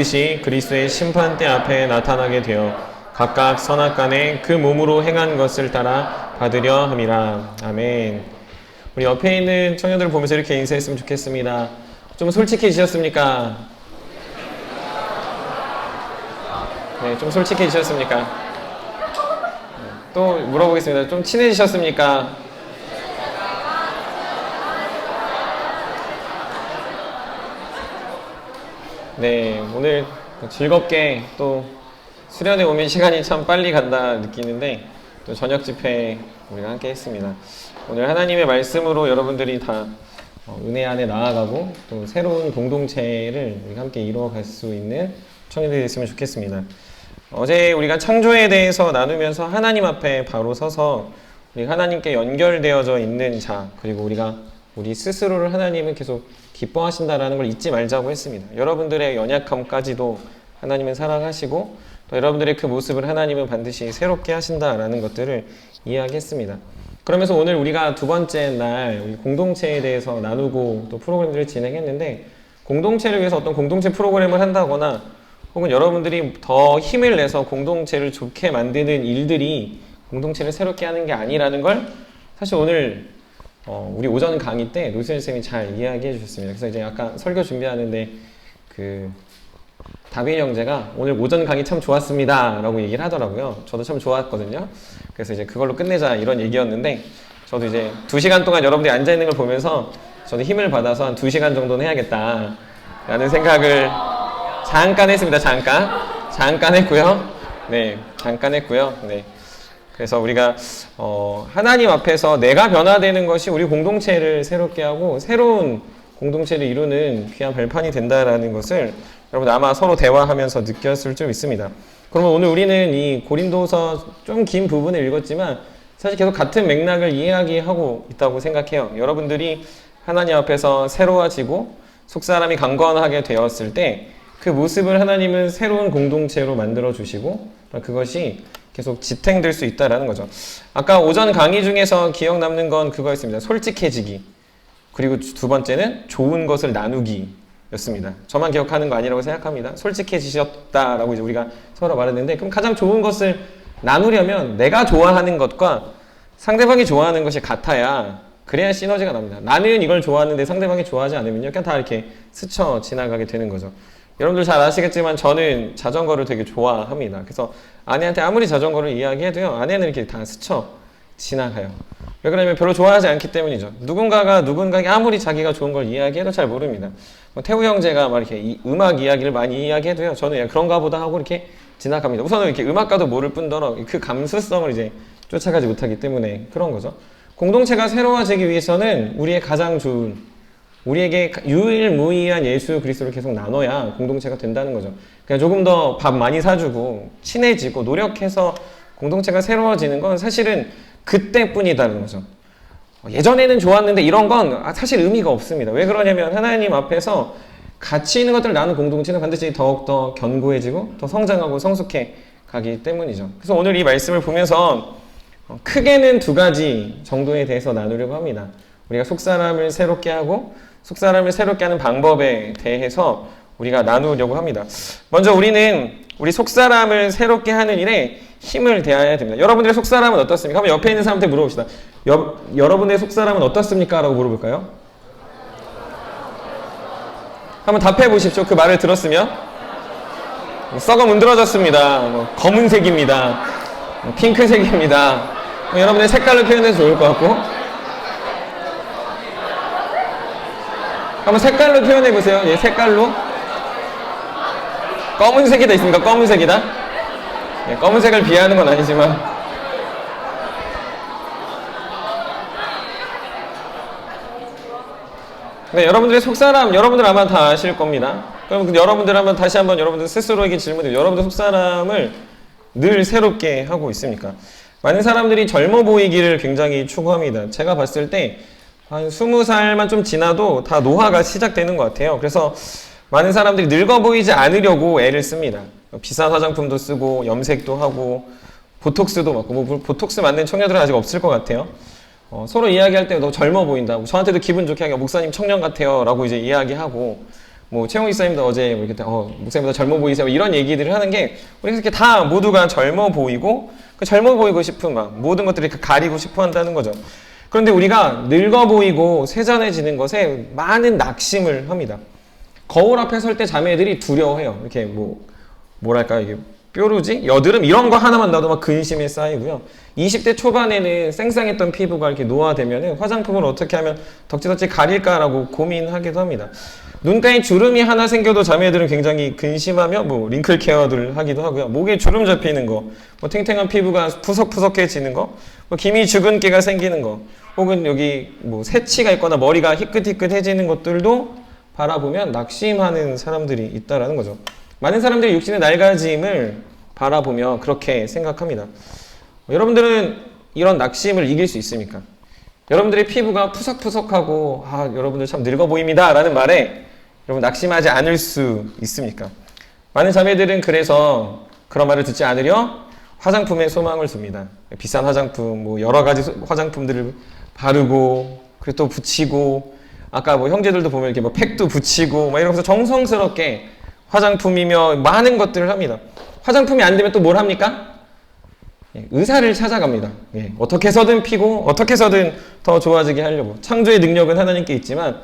듯이 그리스도의 심판대 앞에 나타나게 되어 각각 선악간에 그 몸으로 행한 것을 따라 받으려 함이라. 아멘. 우리 옆에 있는 청년들을 보면서 이렇게 인사했으면 좋겠습니다. 좀 솔직해지셨습니까? 네, 좀 솔직해지셨습니까? 또 물어보겠습니다. 좀 친해지셨습니까? 네, 오늘 즐겁게 또 수련회 오면 시간이 참 빨리 간다 느끼는데 또 저녁 집회 우리가 함께 했습니다. 오늘 하나님의 말씀으로 여러분들이 다 은혜 안에 나아가고 또 새로운 공동체를 우리가 함께 이루어갈 수 있는 청년들이 됐으면 좋겠습니다. 어제 우리가 창조에 대해서 나누면서 하나님 앞에 바로 서서 우리 하나님께 연결되어져 있는 자, 그리고 우리가 우리 스스로를 하나님은 계속 기뻐하신다라는 걸 잊지 말자고 했습니다. 여러분들의 연약함까지도 하나님은 사랑하시고 또 여러분들의 그 모습을 하나님은 반드시 새롭게 하신다라는 것들을 이야기했습니다. 그러면서 오늘 우리가 두 번째 날 우리 공동체에 대해서 나누고 또 프로그램들을 진행했는데, 공동체를 위해서 어떤 공동체 프로그램을 한다거나 혹은 여러분들이 더 힘을 내서 공동체를 좋게 만드는 일들이 공동체를 새롭게 하는 게 아니라는 걸 사실 오늘 우리 오전 강의 때 노수현 쌤이 잘 이야기해 주셨습니다. 그래서 이제 아까 설교 준비하는데 다빈 형제가 오늘 오전 강의 참 좋았습니다 라고 얘기를 하더라고요. 저도 참 좋았거든요. 그래서 이제 그걸로 끝내자 이런 얘기였는데, 저도 이제 2시간 동안 여러분들이 앉아있는 걸 보면서 저도 힘을 받아서 한 2시간 정도는 해야겠다 라는 생각을 잠깐 했습니다. 잠깐 했고요. 네, 잠깐 했고요. 네. 그래서 우리가 하나님 앞에서 내가 변화되는 것이 우리 공동체를 새롭게 하고 새로운 공동체를 이루는 귀한 발판이 된다라는 것을 여러분 아마 서로 대화하면서 느꼈을 줄 믿습니다. 그러면 오늘 우리는 이 고린도서 좀 긴 부분을 읽었지만 사실 계속 같은 맥락을 이야기하고 있다고 생각해요. 여러분들이 하나님 앞에서 새로워지고 속사람이 강건하게 되었을 때 그 모습을 하나님은 새로운 공동체로 만들어 주시고 그것이 계속 지탱될 수 있다는 거죠. 아까 오전 강의 중에서 기억 남는 건 그거였습니다. 솔직해지기. 그리고 두 번째는 좋은 것을 나누기 였습니다. 저만 기억하는 거 아니라고 생각합니다. 솔직해지셨다라고 이제 우리가 서로 말했는데, 그럼 가장 좋은 것을 나누려면 내가 좋아하는 것과 상대방이 좋아하는 것이 같아야, 그래야 시너지가 납니다. 나는 이걸 좋아하는데 상대방이 좋아하지 않으면요, 그냥 다 이렇게 스쳐 지나가게 되는 거죠. 여러분들 잘 아시겠지만 저는 자전거를 되게 좋아합니다. 그래서 아내한테 아무리 자전거를 이야기해도요, 아내는 이렇게 다 스쳐 지나가요. 왜 그러냐면 별로 좋아하지 않기 때문이죠. 누군가에게 아무리 자기가 좋은 걸 이야기해도 잘 모릅니다. 태우 형제가 막 이렇게 음악 이야기를 많이 이야기해도요, 저는 그런가 보다 하고 이렇게 지나갑니다. 우선은 이렇게 음악가도 모를 뿐더러 그 감수성을 이제 쫓아가지 못하기 때문에 그런 거죠. 공동체가 새로워지기 위해서는 우리의 가장 좋은, 우리에게 유일무이한 예수 그리스도를 계속 나눠야 공동체가 된다는 거죠. 그냥 조금 더 밥 많이 사주고 친해지고 노력해서 공동체가 새로워지는 건 사실은 그때뿐이다는 거죠. 예전에는 좋았는데 이런 건 사실 의미가 없습니다. 왜 그러냐면 하나님 앞에서 가치 있는 것들을 나누는 공동체는 반드시 더욱더 견고해지고 더 성장하고 성숙해 가기 때문이죠. 그래서 오늘 이 말씀을 보면서 크게는 2가지 정도에 대해서 나누려고 합니다. 우리가 속사람을 새롭게 하고 속사람을 새롭게 하는 방법에 대해서 우리가 나누려고 합니다. 먼저 우리는 우리 속사람을 새롭게 하는 일에 힘을 대해야 됩니다. 여러분들의 속사람은 어떻습니까? 한번 옆에 있는 사람한테 물어봅시다. 여러분의 속사람은 어떻습니까? 라고 물어볼까요? 한번 답해 보십시오. 그 말을 들었으면. 썩어 문드러졌습니다. 검은색입니다. 핑크색입니다. 여러분의 색깔로 표현해서 좋을 것 같고. 한번 색깔로 표현해 보세요. 예, 색깔로. 검은색이다 있습니까? 검은색이다? 예, 검은색을 비하하는 건 아니지만. 네, 여러분들의 속사람, 여러분들 아마 다 아실 겁니다. 그럼 여러분들 한번 다시 한번 여러분들 스스로에게 질문해요. 여러분들 속사람을 늘 새롭게 하고 있습니까? 많은 사람들이 젊어 보이기를 굉장히 추구합니다. 제가 봤을 때 한 20살만 좀 지나도 다 노화가 시작되는 것 같아요. 그래서 많은 사람들이 늙어 보이지 않으려고 애를 씁니다. 비싼 화장품도 쓰고 염색도 하고 보톡스도 맞고, 보톡스 맞는 청년들은 아직 없을 것 같아요. 서로 이야기할 때 너 젊어 보인다고, 저한테도 기분 좋게 하게 목사님 청년 같아요 라고 이제 이야기하고, 뭐 최홍희 사님도 어제 뭐 이렇게 목사님보다 젊어 보이세요 이런 얘기들을 하는 게 우리 이렇게 다 모두가 젊어 보이고 그 젊어 보이고 싶은 막 모든 것들을 가리고 싶어 한다는 거죠. 그런데 우리가 늙어 보이고 세잔해지는 것에 많은 낙심을 합니다. 거울 앞에 설 때 자매들이 두려워해요. 이렇게 뭐랄까 이게 뾰루지, 여드름 이런 거 하나만 나도 막 근심에 쌓이고요. 20대 초반에는 쌩쌩했던 피부가 이렇게 노화되면 화장품을 어떻게 하면 덕지덕지 가릴까라고 고민하기도 합니다. 눈가에 주름이 하나 생겨도 자매들은 굉장히 근심하며 링클 케어들을 하기도 하고요. 목에 주름 잡히는 거, 탱탱한 피부가 푸석푸석해지는 거, 기미 주근깨가 생기는 거, 혹은 여기 새치가 있거나 머리가 희끗희끗해지는 것들도 바라보면 낙심하는 사람들이 있다라는 거죠. 많은 사람들이 육신의 낡아짐을 바라보며 그렇게 생각합니다. 여러분들은 이런 낙심을 이길 수 있습니까? 여러분들의 피부가 푸석푸석하고 여러분들 참 늙어 보입니다 라는 말에 여러분 낙심하지 않을 수 있습니까? 많은 자매들은 그래서 그런 말을 듣지 않으려 화장품에 소망을 둡니다. 비싼 화장품, 여러 가지 화장품들을 바르고 그리고 또 붙이고 아까 형제들도 보면 이렇게 팩도 붙이고 이러면서 정성스럽게 화장품이며 많은 것들을 합니다. 화장품이 안 되면 또 뭘 합니까? 의사를 찾아갑니다. 어떻게 해서든 피고 어떻게 해서든 더 좋아지게 하려고. 창조의 능력은 하나님께 있지만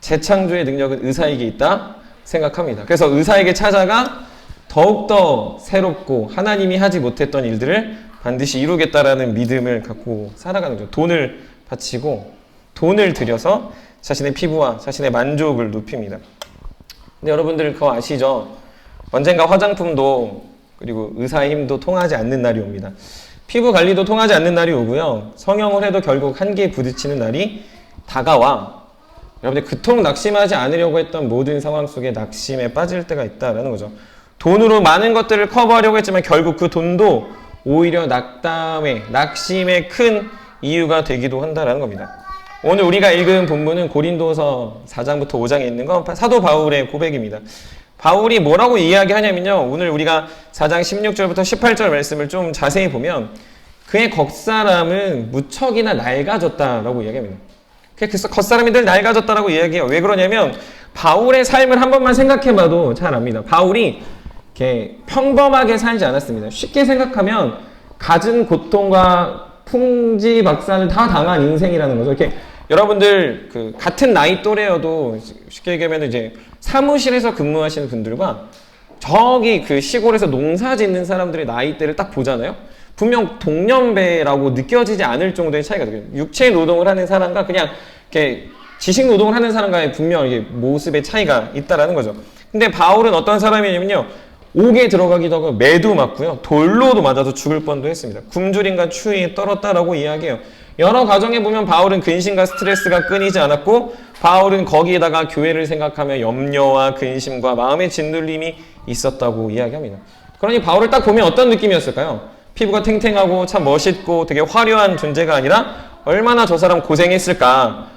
재창조의 능력은 의사에게 있다 생각합니다. 그래서 의사에게 찾아가 더욱더 새롭고 하나님이 하지 못했던 일들을 반드시 이루겠다라는 믿음을 갖고 살아가는 거죠. 돈을 바치고 돈을 들여서 자신의 피부와 자신의 만족을 높입니다. 근데 여러분들 그거 아시죠? 언젠가 화장품도 그리고 의사의 힘도 통하지 않는 날이 옵니다. 피부 관리도 통하지 않는 날이 오고요. 성형을 해도 결국 한계에 부딪히는 날이 다가와 여러분들 그토록 낙심하지 않으려고 했던 모든 상황 속에 낙심에 빠질 때가 있다라는 거죠. 돈으로 많은 것들을 커버하려고 했지만 결국 그 돈도 오히려 낙심의 큰 이유가 되기도 한다라는 겁니다. 오늘 우리가 읽은 본문은 고린도서 4장부터 5장에 있는 건 사도 바울의 고백입니다. 바울이 뭐라고 이야기하냐면요. 오늘 우리가 4장 16절부터 18절 말씀을 좀 자세히 보면 그의 겉사람은 무척이나 낡아졌다라고 이야기합니다. 그 겉사람이 늘 낡아졌다라고 이야기해요. 왜 그러냐면 바울의 삶을 한 번만 생각해봐도 잘 압니다. 바울이 이렇게 평범하게 살지 않았습니다. 쉽게 생각하면 갖은 고통과 풍지박산을 다 당한 인생이라는 거죠. 이렇게 여러분들 같은 나이 또래여도 쉽게 얘기하면 이제 사무실에서 근무하시는 분들과 저기 시골에서 농사 짓는 사람들의 나이대를 딱 보잖아요. 분명 동년배라고 느껴지지 않을 정도의 차이가 나요. 육체 노동을 하는 사람과 그냥 이렇게 지식 노동을 하는 사람과의 분명 이게 모습의 차이가 있다라는 거죠. 근데 바울은 어떤 사람이냐면요. 옥에 들어가기도 하고 매도 맞고요. 돌로도 맞아서 죽을 뻔도 했습니다. 굶주림과 추위에 떨었다라고 이야기해요. 여러 가정에 보면 바울은 근심과 스트레스가 끊이지 않았고 바울은 거기에다가 교회를 생각하며 염려와 근심과 마음의 짓눌림이 있었다고 이야기합니다. 그러니 바울을 딱 보면 어떤 느낌이었을까요? 피부가 탱탱하고 참 멋있고 되게 화려한 존재가 아니라 얼마나 저 사람 고생했을까,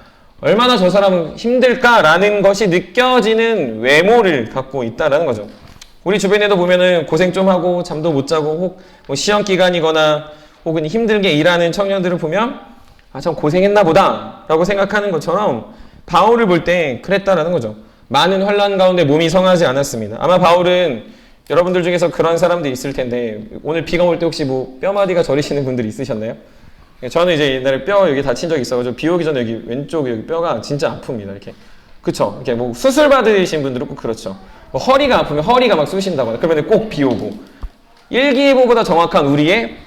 얼마나 저 사람 힘들까라는 것이 느껴지는 외모를 갖고 있다는 거죠. 우리 주변에도 보면은 고생 좀 하고 잠도 못 자고 혹 시험 기간이거나 혹은 힘들게 일하는 청년들을 보면 참 고생했나 보다 라고 생각하는 것처럼 바울을 볼 때 그랬다라는 거죠. 많은 환난 가운데 몸이 성하지 않았습니다. 아마 바울은 여러분들 중에서 그런 사람들이 있을 텐데 오늘 비가 올 때 혹시 뼈마디가 저리시는 분들이 있으셨나요? 저는 이제 옛날에 뼈 여기 다친 적이 있어가지고 비 오기 전에 여기 왼쪽 여기 뼈가 진짜 아픕니다. 이렇게 그쵸? 이렇게 수술 받으신 분들은 꼭 그렇죠. 허리가 아프면 허리가 막 쑤신다거나 그러면 꼭 비 오고 일기예보보다 정확한 우리의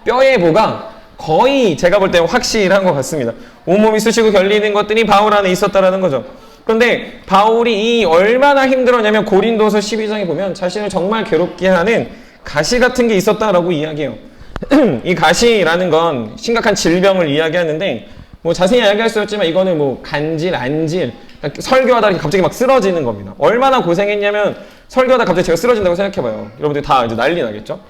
뼈예보가 거의 제가 볼 때는 확실한 것 같습니다. 온몸이 쑤시고 결리는 것들이 바울 안에 있었다라는 거죠. 그런데 바울이 얼마나 힘들었냐면 고린도서 12장에 보면 자신을 정말 괴롭게 하는 가시 같은 게 있었다라고 이야기해요. 이 가시라는 건 심각한 질병을 이야기하는데 자세히 이야기할 수 없지만 이거는 간질, 안질, 설교하다 갑자기 막 쓰러지는 겁니다. 얼마나 고생했냐면 설교하다 갑자기 제가 쓰러진다고 생각해봐요. 여러분들 다 이제 난리 나겠죠?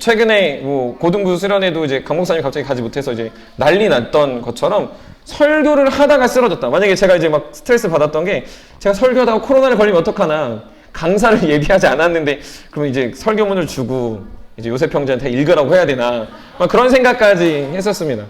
최근에 고등부 수련회도 이제 강 목사님이 갑자기 가지 못해서 이제 난리 났던 것처럼 설교를 하다가 쓰러졌다. 만약에 제가 이제 막 스트레스 받았던 게 제가 설교하다가 코로나를 걸리면 어떡하나. 강사를 예비하지 않았는데 그러면 이제 설교문을 주고 이제 요셉 형제한테 읽으라고 해야 되나. 막 그런 생각까지 했었습니다.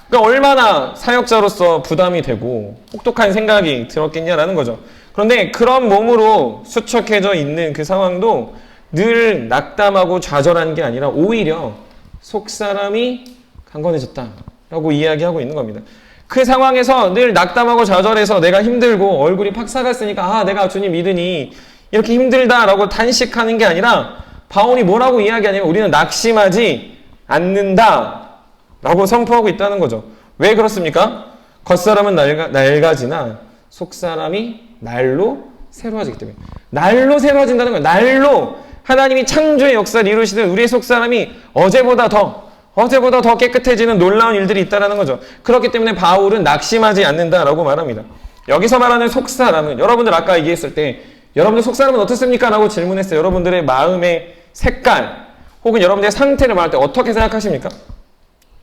그러니까 얼마나 사역자로서 부담이 되고 혹독한 생각이 들었겠냐라는 거죠. 그런데 그런 몸으로 수척해져 있는 그 상황도 늘 낙담하고 좌절한 게 아니라 오히려 속사람이 강건해졌다라고 이야기하고 있는 겁니다. 그 상황에서 늘 낙담하고 좌절해서 내가 힘들고 얼굴이 팍사갔으니까 내가 주님 믿으니 이렇게 힘들다라고 단식하는 게 아니라 바울이 뭐라고 이야기하냐면 우리는 낙심하지 않는다라고 선포하고 있다는 거죠. 왜 그렇습니까? 겉사람은 낡아지나 속사람이 날로 새로워지기 때문에. 날로 새로워진다는 거예요. 날로 하나님이 창조의 역사를 이루시는 우리의 속사람이 어제보다 더 깨끗해지는 놀라운 일들이 있다는 거죠. 그렇기 때문에 바울은 낙심하지 않는다라고 말합니다. 여기서 말하는 속사람은 여러분들 아까 얘기했을 때 여러분들 속사람은 어떻습니까? 라고 질문했어요. 여러분들의 마음의 색깔 혹은 여러분들의 상태를 말할 때 어떻게 생각하십니까?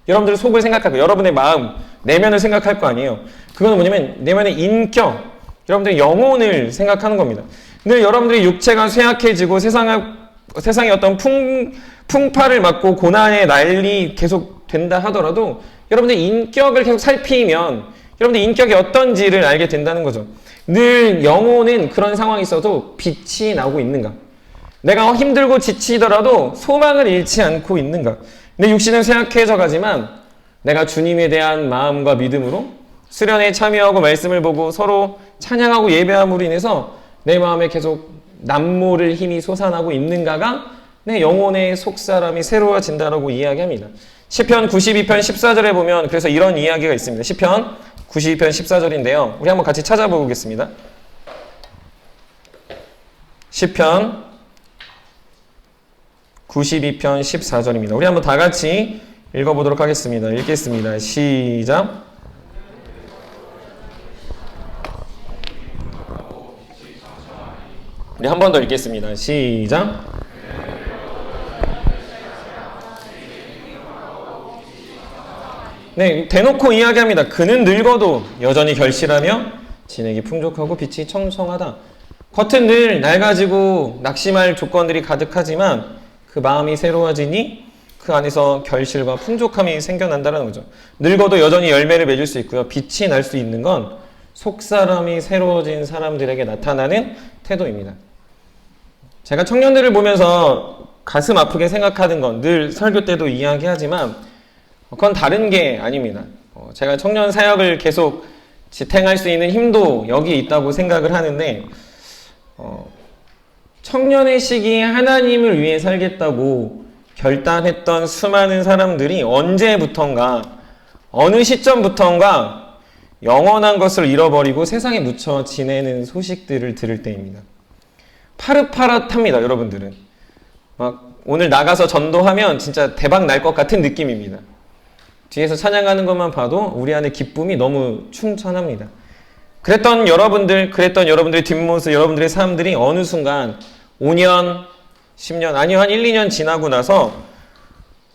여러분들의 속을 생각하고 여러분의 마음, 내면을 생각할 거 아니에요. 그거는 뭐냐면 내면의 인격, 여러분들의 영혼을 생각하는 겁니다. 늘 여러분들의 육체가 쇠약해지고 세상의 어떤 풍파를 맞고 고난의 난리 계속 된다 하더라도 여러분들의 인격을 계속 살피면 여러분들의 인격이 어떤지를 알게 된다는 거죠. 늘 영혼은 그런 상황이 있어도 빛이 나고 있는가? 내가 힘들고 지치더라도 소망을 잃지 않고 있는가? 내 육신은 쇠약해져 가지만 내가 주님에 대한 마음과 믿음으로 수련회에 참여하고 말씀을 보고 서로 찬양하고 예배함으로 인해서 내 마음에 계속 남모를 힘이 솟아나고 있는가가 내 영혼의 속사람이 새로워진다라고 이야기합니다. 시편 92편 14절에 보면 그래서 이런 이야기가 있습니다. 시편 92편 14절인데요. 우리 한번 같이 찾아보겠습니다. 시편 92편 14절입니다. 우리 한번 다 같이 읽어보도록 하겠습니다. 읽겠습니다. 시작. 우리 한 번 더 읽겠습니다. 시작. 네, 대놓고 이야기합니다. 그는 늙어도 여전히 결실하며 진액이 풍족하고 빛이 청청하다. 겉은 늘 낡아지고 낙심할 조건들이 가득하지만 그 마음이 새로워지니 그 안에서 결실과 풍족함이 생겨난다는 거죠. 늙어도 여전히 열매를 맺을 수 있고요. 빛이 날 수 있는 건 속사람이 새로워진 사람들에게 나타나는 태도입니다. 제가 청년들을 보면서 가슴 아프게 생각하는 건 늘 설교 때도 이야기하지만 그건 다른 게 아닙니다. 제가 청년 사역을 계속 지탱할 수 있는 힘도 여기 있다고 생각을 하는데 청년의 시기에 하나님을 위해 살겠다고 결단했던 수많은 사람들이 언제부턴가 어느 시점부턴가 영원한 것을 잃어버리고 세상에 묻혀 지내는 소식들을 들을 때입니다. 파릇파릇합니다. 여러분들은 막 오늘 나가서 전도하면 진짜 대박 날 것 같은 느낌입니다. 뒤에서 찬양하는 것만 봐도 우리 안에 기쁨이 너무 충천합니다. 그랬던 여러분들의 뒷모습, 여러분들의 삶들이 어느 순간 5년, 10년, 아니요 한 1, 2년 지나고 나서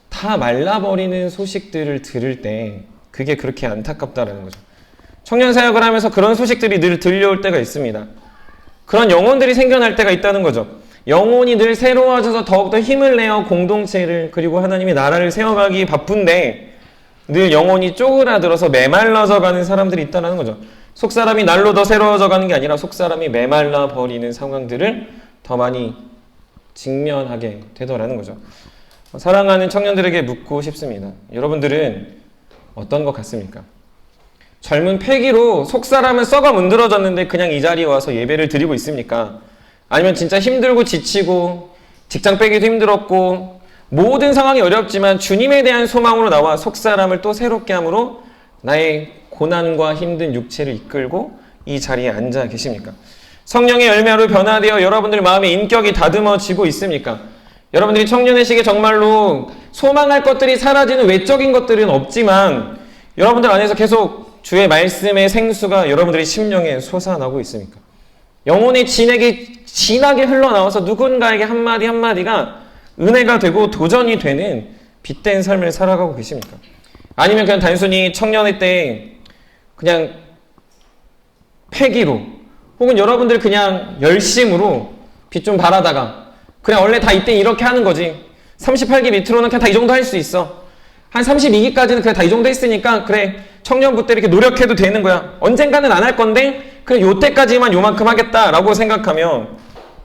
다 말라버리는 소식들을 들을 때 그게 그렇게 안타깝다라는 거죠. 청년 사역을 하면서 그런 소식들이 늘 들려올 때가 있습니다. 그런 영혼들이 생겨날 때가 있다는 거죠. 영혼이 늘 새로워져서 더욱더 힘을 내어 공동체를 그리고 하나님의 나라를 세워가기 바쁜데 늘 영혼이 쪼그라들어서 메말라져 가는 사람들이 있다는 거죠. 속사람이 날로 더 새로워져 가는 게 아니라 속사람이 메말라 버리는 상황들을 더 많이 직면하게 되더라는 거죠. 사랑하는 청년들에게 묻고 싶습니다. 여러분들은 어떤 것 같습니까? 젊은 패기로 속사람은 썩어 문드러졌는데 그냥 이 자리에 와서 예배를 드리고 있습니까? 아니면 진짜 힘들고 지치고 직장 빼기도 힘들었고 모든 상황이 어렵지만 주님에 대한 소망으로 나와 속사람을 또 새롭게 함으로 나의 고난과 힘든 육체를 이끌고 이 자리에 앉아 계십니까? 성령의 열매로 변화되어 여러분들 마음의 인격이 다듬어지고 있습니까? 여러분들이 청년의 시기에 정말로 소망할 것들이 사라지는 외적인 것들은 없지만 여러분들 안에서 계속 주의 말씀의 생수가 여러분들의 심령에 솟아나고 있습니까? 영혼의 진액이 진하게 흘러나와서 누군가에게 한마디 한마디가 은혜가 되고 도전이 되는 빛된 삶을 살아가고 계십니까? 아니면 그냥 단순히 청년의 때 그냥 패기로 혹은 여러분들 그냥 열심으로 빛 좀 바라다가 그냥 원래 다 이때 이렇게 하는 거지 38기 밑으로는 그냥 다 이 정도 할 수 있어 한 32기까지는 그냥 다 이 정도 했으니까 그래 청년부 때 이렇게 노력해도 되는 거야 언젠가는 안 할 건데 그냥 요때까지만 요만큼 하겠다라고 생각하면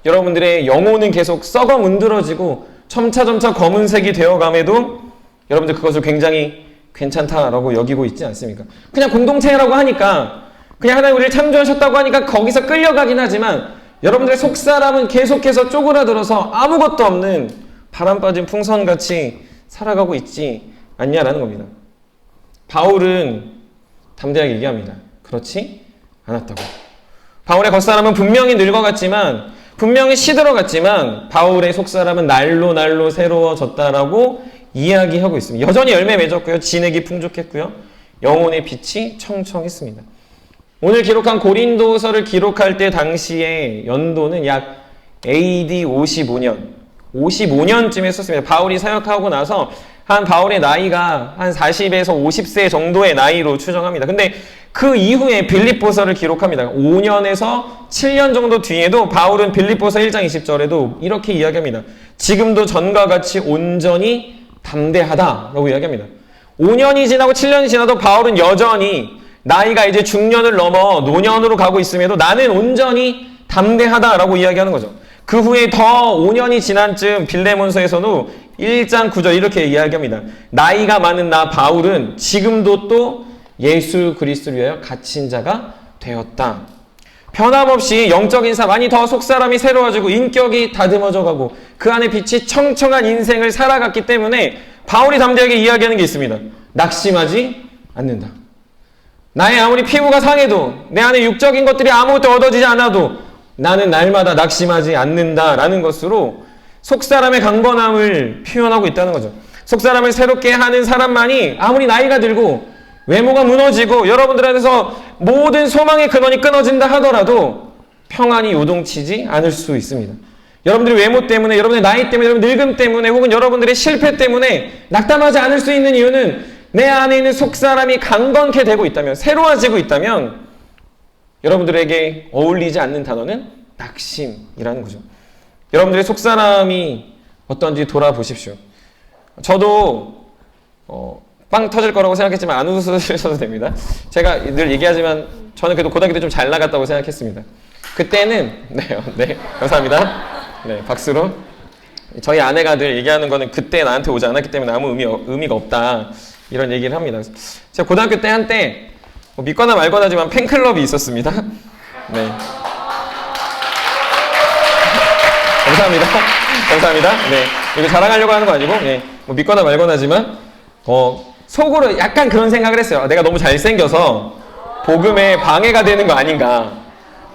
여러분들의 영혼은 계속 썩어 문드러지고 점차 검은색이 되어감에도 여러분들 그것을 굉장히 괜찮다라고 여기고 있지 않습니까? 그냥 공동체라고 하니까, 그냥 하나님 우리를 창조하셨다고 하니까 거기서 끌려가긴 하지만 여러분들의 속사람은 계속해서 쪼그라들어서 아무것도 없는 바람 빠진 풍선같이 살아가고 있지 않냐라는 겁니다. 바울은 담대하게 얘기합니다. 그렇지 않았다고. 바울의 겉사람은 분명히 늙어갔지만, 분명히 시들어갔지만 바울의 속사람은 날로 새로워졌다라고 이야기하고 있습니다. 여전히 열매 맺었고요. 진액이 풍족했고요. 영혼의 빛이 청청했습니다. 오늘 기록한 고린도서를 기록할 때 당시의 연도는 약 AD 55년쯤에 썼습니다. 바울이 사역하고 나서 한 바울의 나이가 한 40에서 50세 정도의 나이로 추정합니다. 근데 그 이후에 빌립보서를 기록합니다. 5년에서 7년 정도 뒤에도 바울은 빌립보서 1장 20절에도 이렇게 이야기합니다. 지금도 전과 같이 온전히 담대하다라고 이야기합니다. 5년이 지나고 7년이 지나도 바울은 여전히 나이가 이제 중년을 넘어 노년으로 가고 있음에도 나는 온전히 담대하다라고 이야기하는 거죠. 그 후에 더 5년이 지난 쯤 빌레몬서에서도 1장 9절 이렇게 이야기합니다. 나이가 많은 나 바울은 지금도 또 예수 그리스도를 위하여 갇힌 자가 되었다. 변함없이 영적인 삶, 아니 더 속사람이 새로워지고 인격이 다듬어져 가고 그 안에 빛이 청청한 인생을 살아갔기 때문에 바울이 담대하게 이야기하는 게 있습니다. 낙심하지 않는다. 나의 아무리 피부가 상해도 내 안에 육적인 것들이 아무것도 얻어지지 않아도 나는 날마다 낙심하지 않는다라는 것으로 속사람의 강건함을 표현하고 있다는 거죠. 속사람을 새롭게 하는 사람만이 아무리 나이가 들고 외모가 무너지고 여러분들 안에서 모든 소망의 근원이 끊어진다 하더라도 평안이 요동치지 않을 수 있습니다. 여러분들의 외모 때문에, 여러분의 나이 때문에, 여러분의 늙음 때문에, 혹은 여러분들의 실패 때문에 낙담하지 않을 수 있는 이유는 내 안에 있는 속사람이 강건케 되고 있다면, 새로워지고 있다면 여러분들에게 어울리지 않는 단어는 낙심이라는 거죠. 여러분들의 속사람이 어떤지 돌아보십시오. 저도 빵 터질 거라고 생각했지만 안 웃으셔도 됩니다. 제가 늘 얘기하지만 저는 그래도 고등학교 때 좀 잘 나갔다고 생각했습니다. 그때는 네, 감사합니다. 네, 박수로. 저희 아내가 늘 얘기하는 거는 그때 나한테 오지 않았기 때문에 아무 의미가 없다, 이런 얘기를 합니다. 제가 고등학교 때 한때 믿거나 말거나지만 팬클럽이 있었습니다. 네. 감사합니다. 네. 이거 자랑하려고 하는 거 아니고, 네. 믿거나 말거나지만, 속으로 약간 그런 생각을 했어요. 내가 너무 잘생겨서 복음에 방해가 되는 거 아닌가.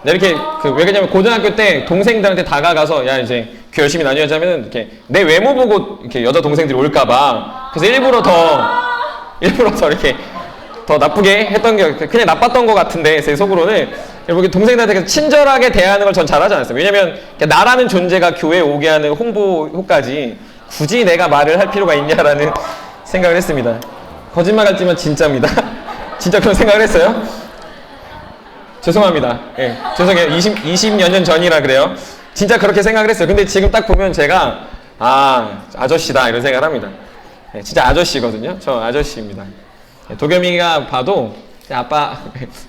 이렇게, 왜 그러냐면 고등학교 때 동생들한테 다가가서, 야, 이제 교 열심히 다녀야지 하면은, 이렇게 내 외모 보고 이렇게 여자 동생들이 올까봐. 그래서 일부러 더 이렇게 더 나쁘게 했던 게 그냥 나빴던 것 같은데, 제 속으로는 여러분 동생들한테 친절하게 대하는 걸 전 잘하지 않았어요. 왜냐면 나라는 존재가 교회에 오게 하는 홍보 효과지 굳이 내가 말을 할 필요가 있냐라는 생각을 했습니다. 거짓말 같지만 진짜입니다. 진짜 그런 생각을 했어요. 죄송합니다. 예, 죄송해요. 20몇 년 전이라 그래요. 진짜 그렇게 생각을 했어요. 근데 지금 딱 보면 제가 아저씨다 이런 생각을 합니다. 예, 진짜 아저씨거든요. 저 아저씨입니다. 도겸이가 봐도 아빠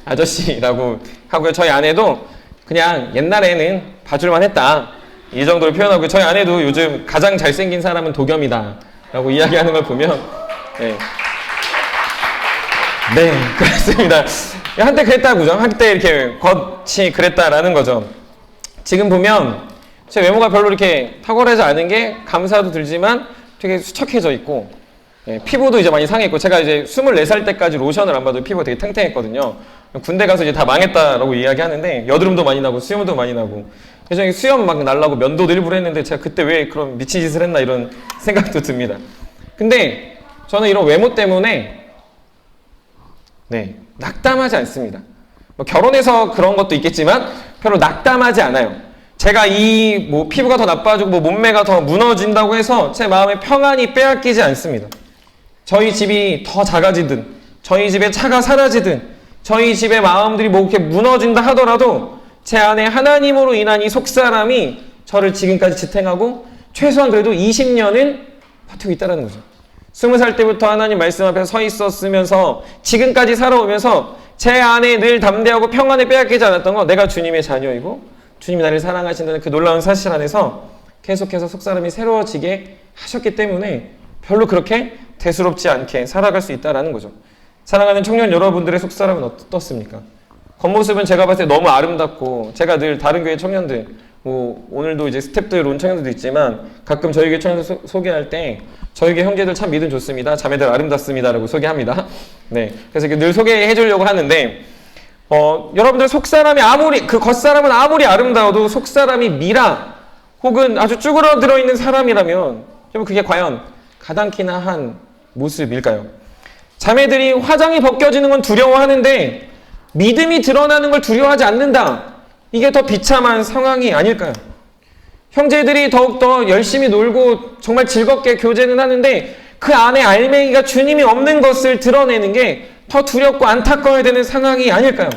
아저씨라고 하고요. 저희 아내도 그냥 옛날에는 봐줄만 했다, 이 정도로 표현하고, 저희 아내도 요즘 가장 잘생긴 사람은 도겸이다 라고 이야기하는 걸 보면 네, 그렇습니다. 한때 그랬다, 그죠? 한때 이렇게 겉이 그랬다라는 거죠. 지금 보면 제 외모가 별로 이렇게 탁월하지 않은 게 감사도 들지만 되게 수척해져 있고, 예, 피부도 이제 많이 상했고, 제가 이제 24살 때까지 로션을 안 봐도 피부가 되게 탱탱했거든요. 군대 가서 이제 다 망했다라고 이야기하는데, 여드름도 많이 나고 수염도 많이 나고, 예전에 수염 막 날라고 면도도 일부러 했는데 제가 그때 왜 그런 미친 짓을 했나 이런 생각도 듭니다. 근데 저는 이런 외모 때문에 낙담하지 않습니다. 결혼해서 그런 것도 있겠지만 별로 낙담하지 않아요. 제가 피부가 더 나빠지고 몸매가 더 무너진다고 해서 제 마음의 평안이 빼앗기지 않습니다. 저희 집이 더 작아지든, 저희 집에 차가 사라지든, 저희 집의 마음들이 이렇게 무너진다 하더라도 제 안에 하나님으로 인한 이 속사람이 저를 지금까지 지탱하고 최소한 그래도 20년은 버티고 있다는 거죠. 20살 때부터 하나님 말씀 앞에 서 있었으면서 지금까지 살아오면서 제 안에 늘 담대하고 평안을 빼앗기지 않았던 거, 내가 주님의 자녀이고 주님이 나를 사랑하신다는 그 놀라운 사실 안에서 계속해서 속사람이 새로워지게 하셨기 때문에 별로 그렇게 대수롭지 않게 살아갈 수 있다는 거죠. 사랑하는 청년 여러분들의 속사람은 어떻습니까? 겉모습은 제가 봤을 때 너무 아름답고, 제가 늘 다른 교회 청년들, 뭐 오늘도 이제 스텝들 온 청년들도 있지만 가끔 저희 교회 청년들 소개할 때 저희 교회 형제들 참 믿음 좋습니다, 자매들 아름답습니다 라고 소개합니다. 네, 그래서 늘 소개해 주려고 하는데, 여러분들 속사람이 아무리, 그 겉사람은 아무리 아름다워도 속사람이 미라 혹은 아주 쭈그러들어 있는 사람이라면 여러분 그게 과연 가당키나 한 모습일까요? 자매들이 화장이 벗겨지는 건 두려워하는데 믿음이 드러나는 걸 두려워하지 않는다, 이게 더 비참한 상황이 아닐까요? 형제들이 더욱더 열심히 놀고 정말 즐겁게 교제는 하는데 그 안에 알맹이가 주님이 없는 것을 드러내는 게 더 두렵고 안타까워야 되는 상황이 아닐까요?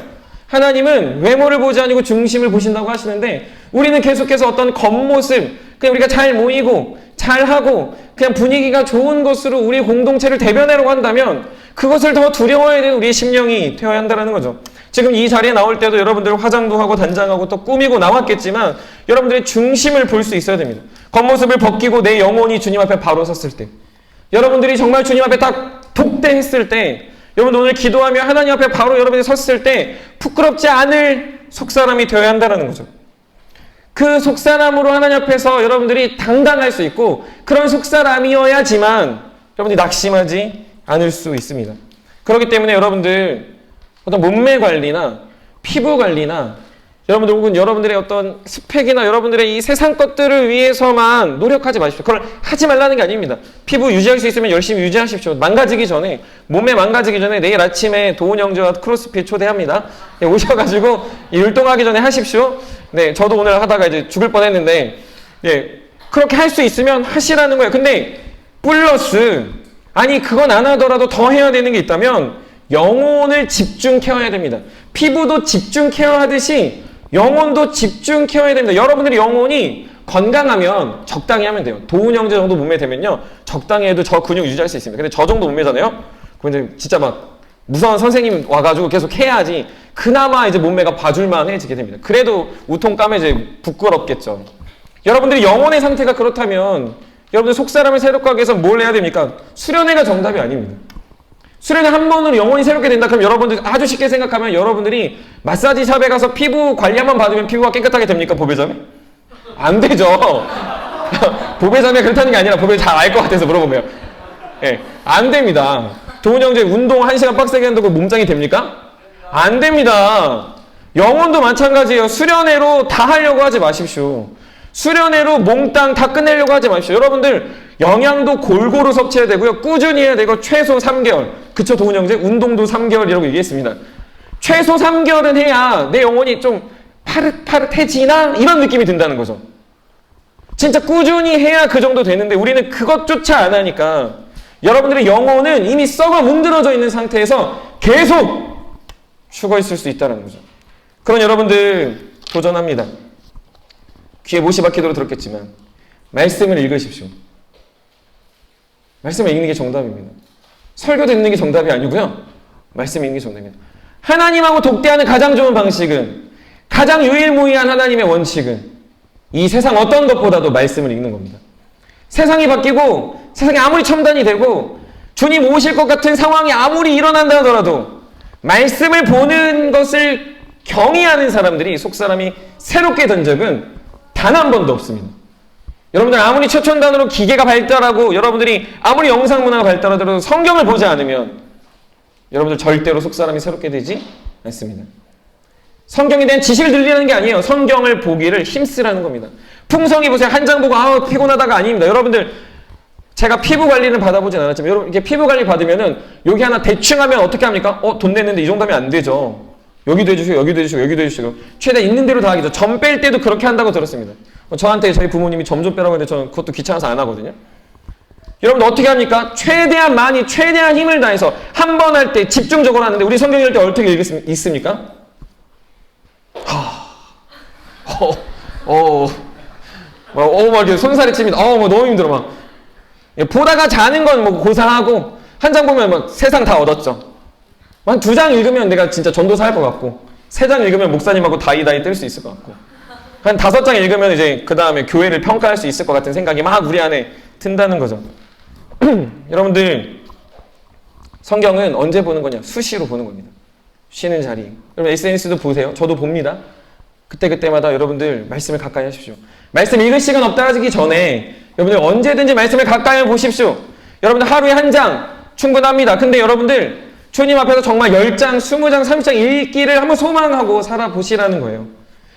하나님은 외모를 보지 아니고 중심을 보신다고 하시는데, 우리는 계속해서 어떤 겉모습, 그냥 우리가 잘 모이고 잘하고 그냥 분위기가 좋은 것으로 우리 공동체를 대변하려고 한다면 그것을 더 두려워해야 되는 우리의 심령이 되어야 한다는 거죠. 지금 이 자리에 나올 때도 여러분들 화장도 하고 단장하고 또 꾸미고 나왔겠지만 여러분들의 중심을 볼 수 있어야 됩니다. 겉모습을 벗기고 내 영혼이 주님 앞에 바로 섰을 때, 여러분들이 정말 주님 앞에 딱 독대했을 때, 여러분 오늘 기도하며 하나님 앞에 바로 여러분이 섰을 때 부끄럽지 않을 속사람이 되어야 한다는 거죠. 그 속사람으로 하나님 앞에서 여러분들이 당당할 수 있고, 그런 속사람이어야지만 여러분들이 낙심하지 않을 수 있습니다. 그렇기 때문에 여러분들 어떤 몸매 관리나 피부 관리나 여러분들 혹은 여러분들의 어떤 스펙이나 여러분들의 이 세상 것들을 위해서만 노력하지 마십시오. 그걸 하지 말라는 게 아닙니다. 피부 유지할 수 있으면 열심히 유지하십시오. 망가지기 전에, 몸매 망가지기 전에 내일 아침에 도훈 형제와 크로스핏 초대합니다. 네, 오셔가지고 율동하기 전에 하십시오. 네, 저도 오늘 하다가 이제 죽을 뻔했는데, 예, 그렇게 할 수 있으면 하시라는 거예요. 근데 플러스, 아니 그건 안 하더라도 더 해야 되는 게 있다면 영혼을 집중 케어해야 됩니다. 피부도 집중 케어하듯이 영혼도 집중 케어해야 됩니다. 여러분들이 영혼이 건강하면 적당히 하면 돼요. 도훈 형제 정도 몸매 되면요, 적당히 해도 저 근육 유지할 수 있습니다. 근데 저 정도 몸매잖아요? 그럼 이제 진짜 막 무서운 선생님 와가지고 계속 해야지 그나마 이제 몸매가 봐줄만해지게 됩니다. 그래도 우통 까면 이제 부끄럽겠죠. 여러분들이 영혼의 상태가 그렇다면 여러분들 속사람을 새롭게 하기 위해서 뭘 해야 됩니까? 수련회가 정답이 아닙니다. 수련회 한 번으로 영혼이 새롭게 된다 그럼 여러분들 아주 쉽게 생각하면 여러분들이 마사지 샵에 가서 피부 관리 한번 받으면 피부가 깨끗하게 됩니까? 보배자매? 안 되죠. 보배자매 그렇다는 게 아니라 보배 잘 알 것 같아서 물어보면, 예, 안 됩니다. 도훈 형제 운동 1시간 빡세게 한다고 몸짱이 됩니까? 안 됩니다. 영혼도 마찬가지예요. 수련회로 다 하려고 하지 마십시오. 수련회로 몽땅 다 끝내려고 하지 마십시오. 여러분들 영양도 골고루 섭취해야 되고요, 꾸준히 해야 되고, 최소 3개월. 그쵸, 도훈 형제? 운동도 3개월이라고 얘기했습니다. 최소 3개월은 해야 내 영혼이 좀 파릇파릇해지나? 이런 느낌이 든다는 거죠. 진짜 꾸준히 해야 그 정도 되는데 우리는 그것조차 안 하니까 여러분들의 영혼은 이미 썩어 문드러져 있는 상태에서 계속 죽어 있을 수 있다는 거죠. 그런 여러분들 도전합니다. 귀에 못이 박히도록 들었겠지만 말씀을 읽으십시오. 말씀을 읽는 게 정답입니다. 설교 듣는 게 정답이 아니고요, 말씀 읽는 게 정답입니다. 하나님하고 독대하는 가장 좋은 방식은, 가장 유일무이한 하나님의 원칙은 이 세상 어떤 것보다도 말씀을 읽는 겁니다. 세상이 바뀌고 세상이 아무리 첨단이 되고 주님 오실 것 같은 상황이 아무리 일어난다 하더라도 말씀을 보는 것을 경외하는 사람들이, 속사람이 새롭게 된 적은 단 한 번도 없습니다. 여러분들 아무리 최첨단으로 기계가 발달하고 여러분들이 아무리 영상문화가 발달하더라도 성경을 보지 않으면 여러분들 절대로 속사람이 새롭게 되지 않습니다. 성경에 대한 지식을 들리는 게 아니에요. 성경을 보기를 힘쓰라는 겁니다. 풍성히 보세요. 한 장 보고 피곤하다가 아닙니다. 여러분들 제가 피부 관리는 받아보진 않았지만 여러분 이렇게 피부 관리 받으면은 여기 하나 대충 하면 어떻게 합니까? 돈 냈는데 이 정도면 안 되죠. 여기도 해주시고 여기도 해주시고 여기도 해주시고 최대한 있는 대로 다 하기죠. 점 뺄 때도 그렇게 한다고 들었습니다. 저한테 저희 부모님이 점 좀 빼라고 했는데 저는 그것도 귀찮아서 안 하거든요. 여러분 어떻게 합니까? 최대한 많이 최대한 힘을 다해서 한 번 할 때 집중적으로 하는데 우리 성경 읽을 때 어떻게 읽습니까? 막 이렇게 손살이 칩니다. 뭐 너무 힘들어 막. 보다가 자는 건 뭐 고사하고 한 장 보면 막 세상 다 얻었죠. 한 2장 읽으면 내가 진짜 전도사 할 것 같고 3장 읽으면 목사님하고 다이다이 뜰 수 있을 것 같고 한 5장 읽으면 이제 그 다음에 교회를 평가할 수 있을 것 같은 생각이 막 우리 안에 든다는 거죠. 여러분들 성경은 언제 보는 거냐? 수시로 보는 겁니다. 쉬는 자리. 여러분 SNS도 보세요. 저도 봅니다. 그때그때마다 여러분들 말씀을 가까이 하십시오. 말씀 읽을 시간 없다 하기 전에 여러분들 언제든지 말씀을 가까이 보십시오. 여러분들 하루에 1장 충분합니다. 근데 여러분들 주님 앞에서 정말 10장, 20장, 30장 읽기를 한번 소망하고 살아보시라는 거예요.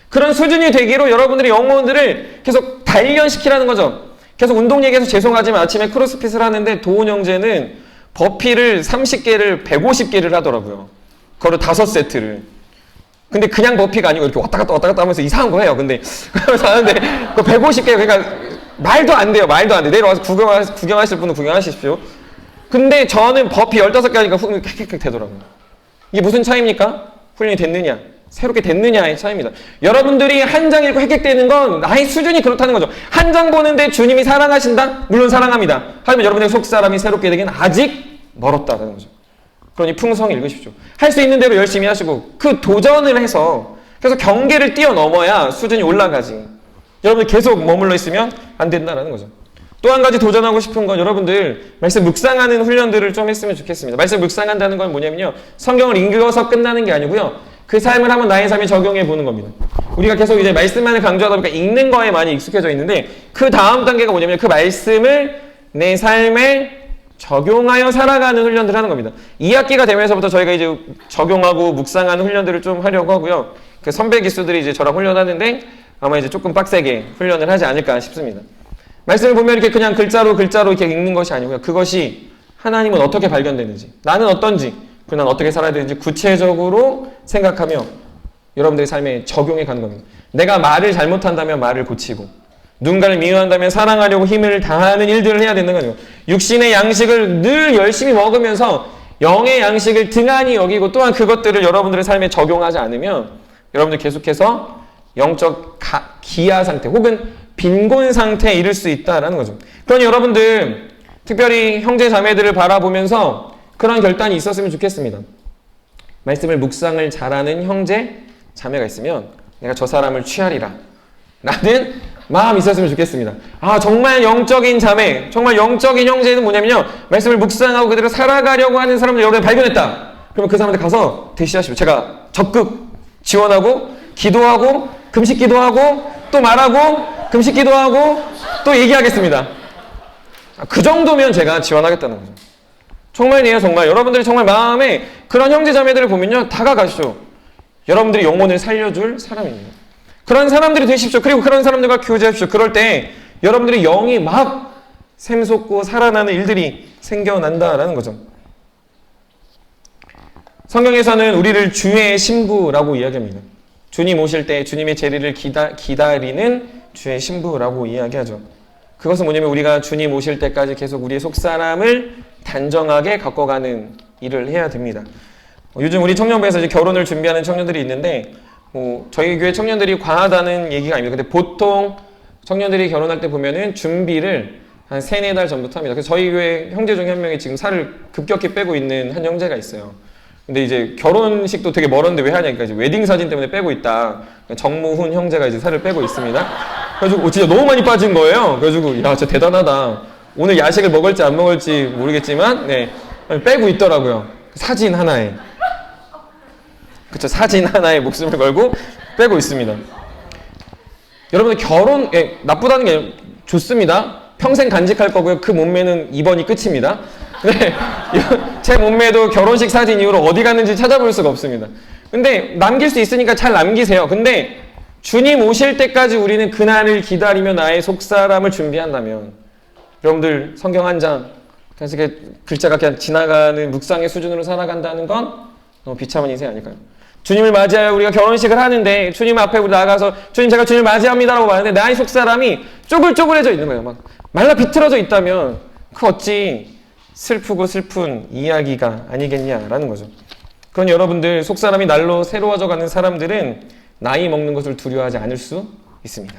그런 수준이 되기로 여러분들의 영혼들을 계속 단련시키라는 거죠. 계속 운동 얘기해서 죄송하지만 아침에 크로스핏을 하는데 도훈 형제는 버피를 30개를 150개를 하더라고요. 그거를 5세트를. 근데 그냥 버피가 아니고 이렇게 왔다 갔다 하면서 이상한 거 해요. 근데 그러면서 하는데 그 150개 그러니까 말도 안 돼요. 말도 안 돼. 내려와서 구경하실 분은 구경하십시오. 근데 저는 버피 15개 하니까 훈련이 킥킥 되더라고요. 이게 무슨 차이입니까? 훈련이 됐느냐? 새롭게 됐느냐의 차이입니다. 여러분들이 한 장 읽고 획득되는 건 나의 수준이 그렇다는 거죠. 한 장 보는데 주님이 사랑하신다? 물론 사랑합니다. 하지만 여러분의 속사람이 새롭게 되기는 아직 멀었다는 거죠. 그러니 풍성히 읽으십시오. 할 수 있는 대로 열심히 하시고 그 도전을 해서 그래서 경계를 뛰어넘어야 수준이 올라가지. 여러분들 계속 머물러 있으면 안 된다는 거죠. 또 한 가지 도전하고 싶은 건 여러분들 말씀 묵상하는 훈련들을 좀 했으면 좋겠습니다. 말씀 묵상한다는 건 뭐냐면요. 성경을 읽어서 끝나는 게 아니고요. 그 삶을 한번 나의 삶에 적용해 보는 겁니다. 우리가 계속 이제 말씀만을 강조하다 보니까 읽는 거에 많이 익숙해져 있는데 그 다음 단계가 뭐냐면 그 말씀을 내 삶에 적용하여 살아가는 훈련들을 하는 겁니다. 2학기가 되면서부터 저희가 이제 적용하고 묵상하는 훈련들을 좀 하려고 하고요. 그 선배 기수들이 이제 저랑 훈련하는데 아마 이제 조금 빡세게 훈련을 하지 않을까 싶습니다. 말씀을 보면 이렇게 그냥 글자로 이렇게 읽는 것이 아니고요. 그것이 하나님은 어떻게 발견되는지, 나는 어떤지, 그리고 난 어떻게 살아야 되는지 구체적으로 생각하며 여러분들의 삶에 적용해 가는 겁니다. 내가 말을 잘못한다면 말을 고치고, 누군가를 미워한다면 사랑하려고 힘을 다하는 일들을 해야 되는 거죠. 육신의 양식을 늘 열심히 먹으면서 영의 양식을 등한히 여기고 또한 그것들을 여러분들의 삶에 적용하지 않으면 여러분들 계속해서 영적 기아 상태 혹은 빈곤 상태에 이를 수 있다는 거죠. 그러니 여러분들 특별히 형제 자매들을 바라보면서 그런 결단이 있었으면 좋겠습니다. 말씀을 묵상을 잘하는 형제 자매가 있으면 내가 저 사람을 취하리라 라는 마음이 있었으면 좋겠습니다. 아, 정말 영적인 자매, 정말 영적인 형제는 뭐냐면요, 말씀을 묵상하고 그대로 살아가려고 하는 사람들 여러분이 발견했다. 그러면 그 사람한테 가서 대시하십시오. 제가 적극 지원하고 기도하고 금식 기도하고 또 말하고 금식 기도하고 또 얘기하겠습니다. 그 정도면 제가 지원하겠다는 거죠. 정말이에요, 정말. 여러분들이 정말 마음에 그런 형제 자매들을 보면요, 다가가시죠. 여러분들이 영혼을 살려줄 사람입니다. 그런 사람들이 되십시오. 그리고 그런 사람들과 교제하십시오. 그럴 때 여러분들의 영이 막 샘솟고 살아나는 일들이 생겨난다라는 거죠. 성경에서는 우리를 주의 신부라고 이야기합니다. 주님 오실 때 주님의 재리를 기다리는 주의 신부라고 이야기하죠. 그것은 뭐냐면 우리가 주님 오실 때까지 계속 우리의 속사람을 단정하게 갖고가는 일을 해야 됩니다. 요즘 우리 청년부에서 이제 결혼을 준비하는 청년들이 있는데 저희 교회 청년들이 과하다는 얘기가 아닙니다. 근데 보통 청년들이 결혼할 때 보면은 준비를 한 3-4달 전부터 합니다. 그래서 저희 교회 형제 중에 한 명이 지금 살을 급격히 빼고 있는 한 형제가 있어요. 근데 이제 결혼식도 되게 멀었는데 왜 하냐니까 이제 웨딩 사진 때문에 빼고 있다. 정무훈 형제가 이제 살을 빼고 있습니다. 그래가지고 진짜 너무 많이 빠진 거예요. 그래가지고 야, 진짜 대단하다. 오늘 야식을 먹을지 안 먹을지 모르겠지만 네, 빼고 있더라고요. 사진 하나에. 그쵸, 사진 하나에 목숨을 걸고 빼고 있습니다. 여러분들 결혼 나쁘다는 게 좋습니다. 평생 간직할 거고요. 그 몸매는 이번이 끝입니다. 네, 제 몸매도 결혼식 사진 이후로 어디 갔는지 찾아볼 수가 없습니다. 근데 남길 수 있으니까 잘 남기세요. 근데 주님 오실 때까지 우리는 그날을 기다리며 나의 속사람을 준비한다면 여러분들 성경 한 장 그냥 글자가 그냥 지나가는 묵상의 수준으로 살아간다는 건 너무 비참한 인생 아닐까요? 주님을 맞이하여 우리가 결혼식을 하는데 주님 앞에 우리 나가서 주님 제가 주님을 맞이합니다라고 말하는데 나의 속사람이 쪼글쪼글해져 있는 거예요. 막 말라 비틀어져 있다면 그 어찌 슬프고 슬픈 이야기가 아니겠냐라는 거죠. 그러니 여러분들 속사람이 날로 새로워져가는 사람들은 나이 먹는 것을 두려워하지 않을 수 있습니다.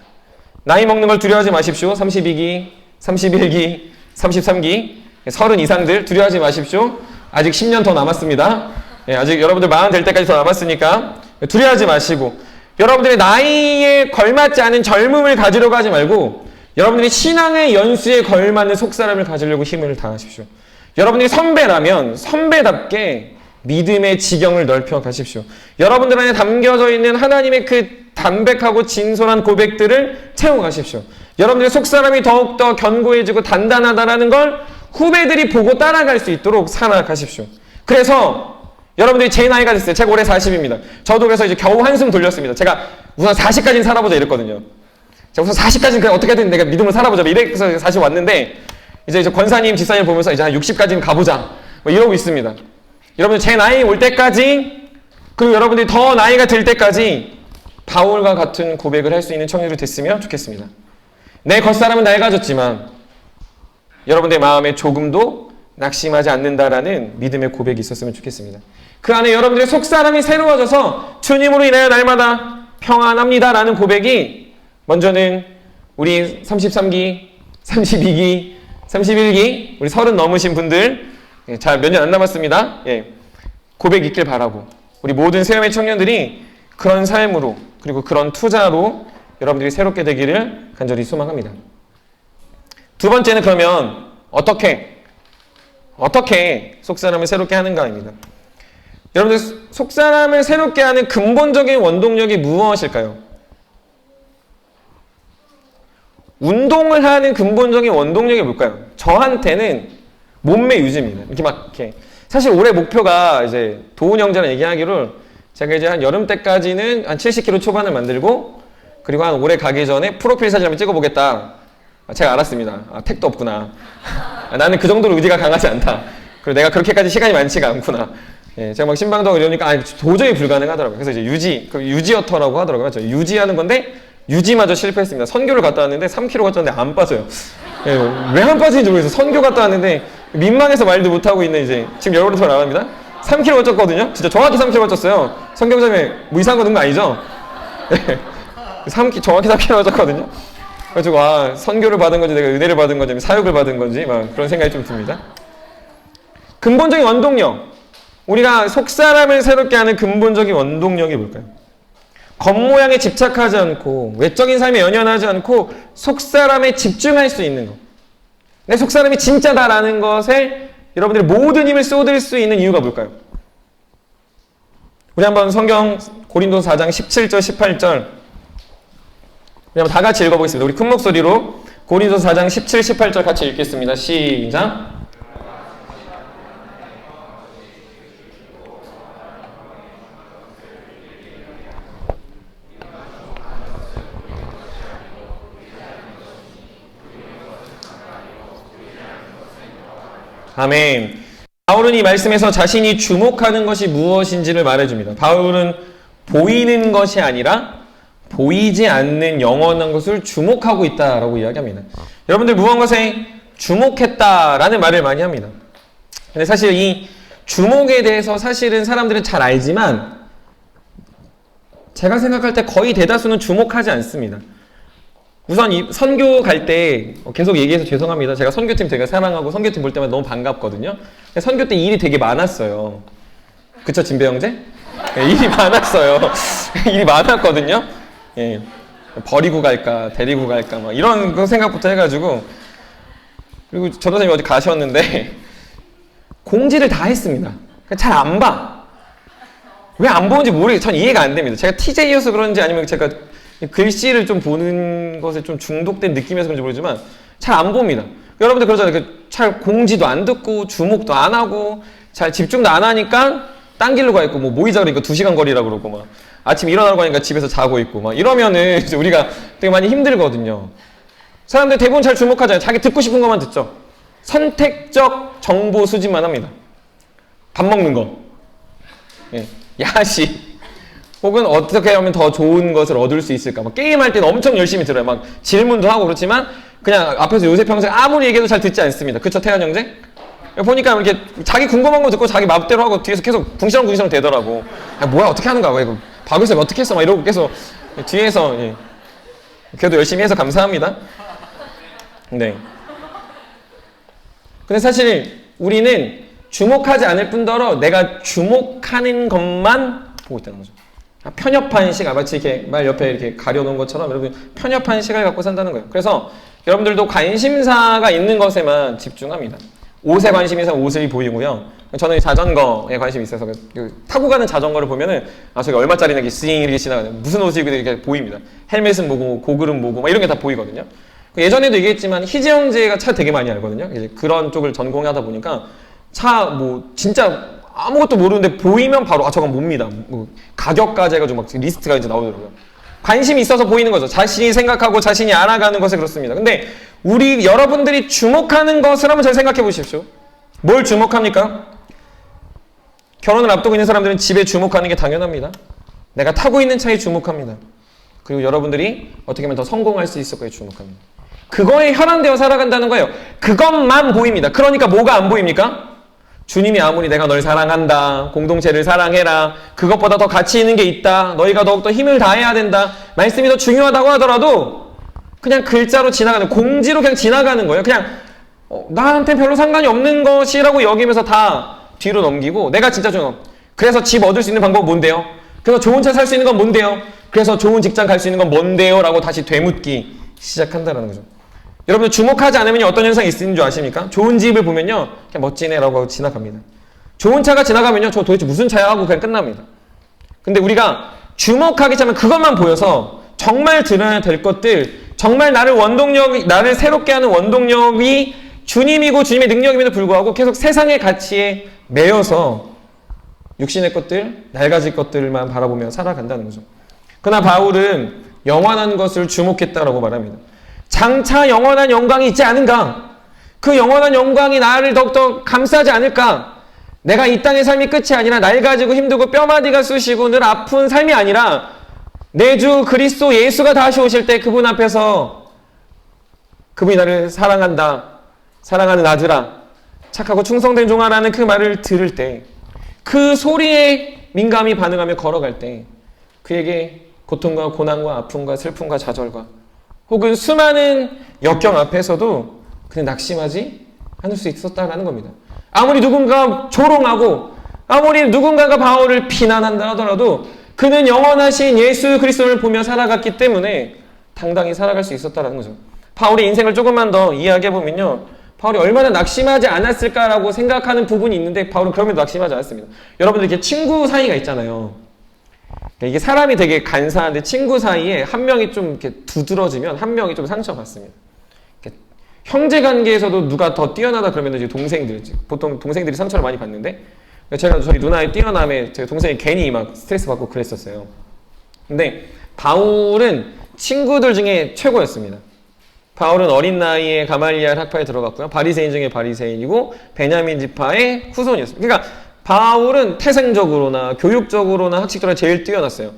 나이 먹는 걸 두려워하지 마십시오. 32기, 31기, 33기, 30 이상들 두려워하지 마십시오. 아직 10년 더 남았습니다. 예, 아직 여러분들 마흔 될 때까지 더 남았으니까 두려워하지 마시고 여러분들의 나이에 걸맞지 않은 젊음을 가지려고 하지 말고 여러분들이 신앙의 연수에 걸맞는 속사람을 가지려고 힘을 다하십시오. 여러분들이 선배라면 선배답게 믿음의 지경을 넓혀 가십시오. 여러분들 안에 담겨져 있는 하나님의 그 담백하고 진솔한 고백들을 채워가십시오. 여러분들의 속사람이 더욱더 견고해지고 단단하다라는 걸 후배들이 보고 따라갈 수 있도록 살아가십시오. 그래서 여러분들이 제 나이가 됐어요. 제가 올해 40입니다. 저도 그래서 이제 겨우 한숨 돌렸습니다. 제가 우선 40까지는 살아보자 이랬거든요. 제가 우선 40까지는 그냥 어떻게든 내가 믿음을 살아보자 이래서 40 왔는데 이제 권사님, 집사님 보면서 이제 한 60까지는 가보자 뭐 이러고 있습니다. 여러분들 제 나이 올 때까지 그리고 여러분들이 더 나이가 들 때까지 바울과 같은 고백을 할 수 있는 청년들이 됐으면 좋겠습니다. 내 겉사람은 낡아졌지만 여러분들의 마음에 조금도 낙심하지 않는다라는 믿음의 고백이 있었으면 좋겠습니다. 그 안에 여러분들의 속사람이 새로워져서 주님으로 인하여 날마다 평안합니다라는 고백이 먼저는 우리 33기, 32기, 31기 우리 30 넘으신 분들 잘 몇 년 안 남았습니다. 예, 고백 있길 바라고 우리 모든 세움의 청년들이 그런 삶으로 그리고 그런 투자로 여러분들이 새롭게 되기를 간절히 소망합니다. 두 번째는 그러면 어떻게 속사람을 새롭게 하는가입니다. 여러분들 속사람을 새롭게 하는 근본적인 원동력이 무엇일까요? 운동을 하는 근본적인 원동력이 뭘까요? 저한테는 몸매 유지입니다. 이렇게 사실 올해 목표가 이제 도훈 형제랑 얘기하기를 제가 이제 한 여름 때까지는 한 70kg 초반을 만들고 그리고 한 올해 가기 전에 프로필 사진 한번 찍어보겠다. 제가 알았습니다. 택도 없구나. 나는 그 정도로 의지가 강하지 않다. 그리고 내가 그렇게까지 시간이 많지가 않구나. 예, 제가 막 신방도 하고 이러니까 도저히 불가능하더라고요. 그래서 이제 유지어터라고 하더라고요. 유지하는 건데 유지마저 실패했습니다. 선교를 갔다 왔는데 3kg 갔다 왔는데 안 빠져요. 예, 왜 안 빠지는지 모르겠어요. 선교 갔다 왔는데 민망해서 말도 못하고 있는 이제 지금 여러분 더 나갑니다. 3kg 쪘거든요. 진짜 정확히 3kg 쪘어요. 성경점에 뭐 이상한 거 넣은 거 아니죠? 예, 정확히 3kg 쪘거든요. 그래가지고 선교를 받은 건지 내가 은혜를 받은 건지 사역을 받은 건지 막 그런 생각이 좀 듭니다. 근본적인 원동력, 우리가 속사람을 새롭게 하는 근본적인 원동력이 뭘까요? 겉모양에 집착하지 않고 외적인 삶에 연연하지 않고 속사람에 집중할 수 있는 것. 내 속사람이 진짜다라는 것에 여러분들이 모든 힘을 쏟을 수 있는 이유가 뭘까요? 우리 한번 성경 고린도서 4장 17절 18절 우리 한번 다 같이 읽어보겠습니다. 우리 큰 목소리로 고린도서 4장 17, 18절 같이 읽겠습니다. 시작. 아멘. 바울은 이 말씀에서 자신이 주목하는 것이 무엇인지를 말해줍니다. 바울은 보이는 것이 아니라 보이지 않는 영원한 것을 주목하고 있다라고 이야기합니다. 여러분들 무언가에 주목했다라는 말을 많이 합니다. 근데 사실 이 주목에 대해서 사실은 사람들은 잘 알지만 제가 생각할 때 거의 대다수는 주목하지 않습니다. 우선 이 선교 갈 때 계속 얘기해서 죄송합니다. 제가 선교팀 되게 사랑하고 선교팀 볼 때마다 너무 반갑거든요. 선교 때 일이 되게 많았어요. 그쵸, 진배 형제? 네, 일이 많았어요. 일이 많았거든요. 예, 버리고 갈까 데리고 갈까 막 이런 거 생각부터 해가지고 그리고 전도사님이 어디 가셨는데 공지를 다 했습니다. 잘 안 봐. 왜 안 보는지 모르겠어요. 전 이해가 안 됩니다. 제가 TJ여서 그런지 아니면 제가 글씨를 좀 보는 것에 좀 중독된 느낌이어서 그런지 모르지만 잘 안 봅니다. 여러분들 그러잖아요. 잘 공지도 안 듣고 주목도 안 하고 잘 집중도 안 하니까 딴 길로 가 있고 뭐 모이자 그러니까 2시간 거리라고 그러고 막 아침 일어나라고 하니까 집에서 자고 있고 막 이러면은 이제 우리가 되게 많이 힘들거든요. 사람들 대부분 잘 주목하잖아요. 자기 듣고 싶은 것만 듣죠. 선택적 정보 수집만 합니다. 밥 먹는 거, 예, 야식, 혹은 어떻게 하면 더 좋은 것을 얻을 수 있을까. 막 게임할 때는 엄청 열심히 들어요. 막 질문도 하고 그렇지만 그냥 앞에서 요새 평생 아무리 얘기해도 잘 듣지 않습니다. 그쵸, 태연 형제? 보니까 이렇게 자기 궁금한 거 듣고 자기 맘대로 하고 뒤에서 계속 궁시렁궁시렁 되더라고. 야, 뭐야, 어떻게 하는 거야? 이거 박을쌤 어떻게 했어? 막 이러고 계속 뒤에서, 예. 그래도 열심히 해서 감사합니다. 네. 근데 사실 우리는 주목하지 않을 뿐더러 내가 주목하는 것만 보고 있다는 거죠. 편협한 시각, 마치 이렇게 말 옆에 이렇게 가려놓은 것처럼 여러분 편협한 시각을 갖고 산다는 거예요. 그래서 여러분들도 관심사가 있는 것에만 집중합니다. 옷에 관심이 있으면 옷을 보이고요. 저는 자전거에 관심이 있어서 타고 가는 자전거를 보면은 저게 얼마짜리나 이렇게 씩 이렇게 지나가는 무슨 옷을 입고 이렇게 보입니다. 헬멧은 뭐고 고글은 뭐고 막 이런 게 다 보이거든요. 예전에도 얘기했지만 희재 형제가 차 되게 많이 알거든요. 이제 그런 쪽을 전공하다 보니까 차 뭐 진짜 아무것도 모르는데 보이면 바로 저건 뭡니다. 뭐 가격까지 해가지고 막 리스트가 이제 나오더라고요. 관심이 있어서 보이는 거죠. 자신이 생각하고 자신이 알아가는 것에 그렇습니다. 근데 여러분들이 주목하는 것을 한번 잘 생각해 보십시오. 뭘 주목합니까? 결혼을 앞두고 있는 사람들은 집에 주목하는 게 당연합니다. 내가 타고 있는 차에 주목합니다. 그리고 여러분들이 어떻게 하면 더 성공할 수 있을 거에 주목합니다. 그거에 혈안되어 살아간다는 거예요. 그것만 보입니다. 그러니까 뭐가 안 보입니까? 주님이 아무리 내가 널 사랑한다, 공동체를 사랑해라, 그것보다 더 가치 있는 게 있다, 너희가 더욱더 힘을 다해야 된다, 말씀이 더 중요하다고 하더라도 그냥 글자로 지나가는, 공지로 그냥 지나가는 거예요. 그냥 나한테 별로 상관이 없는 것이라고 여기면서 다 뒤로 넘기고, 내가 진짜 그래서 집 얻을 수 있는 방법은 뭔데요? 그래서 좋은 차 살 수 있는 건 뭔데요? 그래서 좋은 직장 갈 수 있는 건 뭔데요? 라고 다시 되묻기 시작한다는 거죠. 여러분 주목하지 않으면 어떤 현상이 있는 줄 아십니까? 좋은 집을 보면요 그냥 멋지네 라고 하고 지나갑니다. 좋은 차가 지나가면요 저 도대체 무슨 차야 하고 그냥 끝납니다. 근데 우리가 주목하기 전에 그것만 보여서 정말 들어야 될 것들, 정말 나를 새롭게 하는 원동력이 주님이고 주님의 능력임에도 불구하고 계속 세상의 가치에 매여서 육신의 것들, 낡아질 것들만 바라보며 살아간다는 거죠. 그러나 바울은 영원한 것을 주목했다라고 말합니다. 장차 영원한 영광이 있지 않은가? 그 영원한 영광이 나를 더욱더 감싸지 않을까? 내가 이 땅의 삶이 끝이 아니라 낡아지고 힘들고 뼈마디가 쑤시고 늘 아픈 삶이 아니라 내 주 그리스도 예수가 다시 오실 때 그분 앞에서 그분이 나를 사랑한다, 사랑하는 아들아, 착하고 충성된 종아라는 그 말을 들을 때, 그 소리에 민감히 반응하며 걸어갈 때 그에게 고통과 고난과 아픔과 슬픔과 좌절과 혹은 수많은 역경 앞에서도 그는 낙심하지 않을 수 있었다라는 겁니다. 아무리 누군가 조롱하고 아무리 누군가가 바울을 비난한다 하더라도 그는 영원하신 예수 그리스도를 보며 살아갔기 때문에 당당히 살아갈 수 있었다라는 거죠. 바울의 인생을 조금만 더 이야기해보면요, 바울이 얼마나 낙심하지 않았을까라고 생각하는 부분이 있는데 바울은 그럼에도 낙심하지 않았습니다. 여러분들 이렇게 친구 사이가 있잖아요. 이게 사람이 되게 간사한데 친구 사이에 한 명이 좀 이렇게 두드러지면 한 명이 좀 상처받습니다. 형제 관계에서도 누가 더 뛰어나다 그러면 이제 동생들, 보통 동생들이 상처를 많이 받는데, 제가 저희 누나의 뛰어남에 제 동생이 괜히 막 스트레스 받고 그랬었어요. 근데 바울은 친구들 중에 최고였습니다. 바울은 어린 나이에 가말리엘 학파에 들어갔고요. 바리새인 중에 바리새인이고 베냐민 지파의 후손이었습니다. 그러니까 바울은 태생적으로나 교육적으로나 학식적으로 제일 뛰어났어요.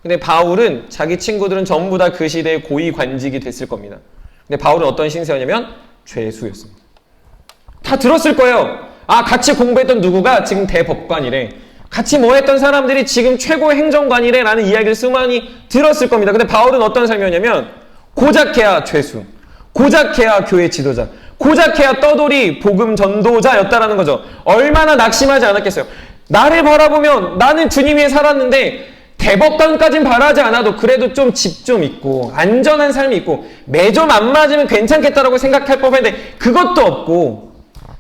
근데 바울은 자기 친구들은 전부 다 그 시대의 고위 관직이 됐을 겁니다. 근데 바울은 어떤 신세였냐면 죄수였습니다. 다 들었을 거예요. 같이 공부했던 누구가 지금 대법관이래, 같이 뭐 했던 사람들이 지금 최고 행정관이래 라는 이야기를 수많이 들었을 겁니다. 근데 바울은 어떤 삶이었냐면 고작해야 죄수, 고작해야 교회 지도자, 고작해야 떠돌이 복음 전도자였다라는 거죠. 얼마나 낙심하지 않았겠어요. 나를 바라보면 나는 주님 위에 살았는데 대법관까진 바라지 않아도 그래도 좀 집 좀 있고 안전한 삶이 있고 매 좀 안 맞으면 괜찮겠다라고 생각할 법한데 그것도 없고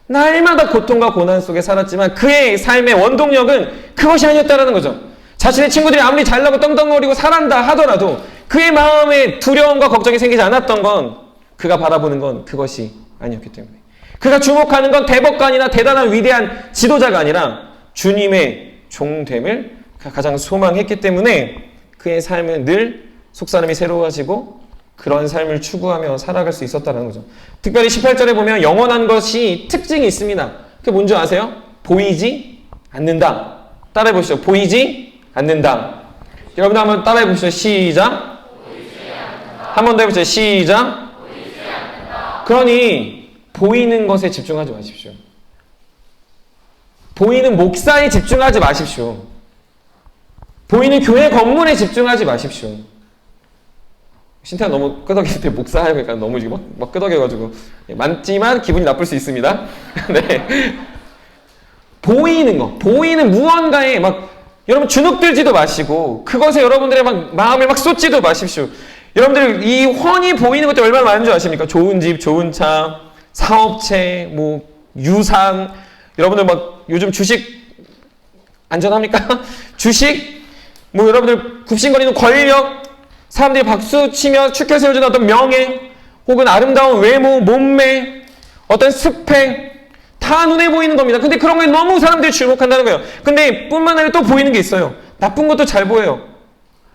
날마다 고통과 고난 속에 살았지만 그의 삶의 원동력은 그것이 아니었다라는 거죠. 자신의 친구들이 아무리 잘나고 떵떵거리고 살았다 하더라도 그의 마음에 두려움과 걱정이 생기지 않았던 건 그가 바라보는 건 그것이 아니었기 때문에, 그가 주목하는 건 대법관이나 대단한 위대한 지도자가 아니라 주님의 종됨을 가장 소망했기 때문에 그의 삶은 늘 속사람이 새로워지고 그런 삶을 추구하며 살아갈 수 있었다는 거죠. 특별히 18절에 보면 영원한 것이 특징이 있습니다. 그게 뭔지 아세요? 보이지 않는다. 따라해 보시죠. 보이지 않는다. 여러분 한번 따라해 보시죠. 시작. 한 번 더 해보세요. 시작. 그러니 보이는 것에 집중하지 마십시오. 보이는 목사에 집중하지 마십시오. 보이는 교회 건물에 집중하지 마십시오. 신태가 너무 끄덕일 때 목사 하니까 너무 막 끄덕여가지고 많지만 기분이 나쁠 수 있습니다. 네. 보이는 거, 보이는 무언가에 막 여러분 주눅들지도 마시고 그것에 여러분들의 막 마음을 막 쏟지도 마십시오. 여러분들 이 훤히 보이는 것들이 얼마나 많은 줄 아십니까? 좋은 집, 좋은 차, 사업체, 뭐 유산. 여러분들 막 요즘 주식 안전합니까? 주식, 뭐 여러분들 굽신거리는 권력, 사람들이 박수 치며 축켜 세워주는 어떤 명예, 혹은 아름다운 외모, 몸매, 어떤 스펙, 다 눈에 보이는 겁니다. 근데 그런 거에 너무 사람들이 주목한다는 거예요. 근데 뿐만 아니라 또 보이는 게 있어요. 나쁜 것도 잘 보여요.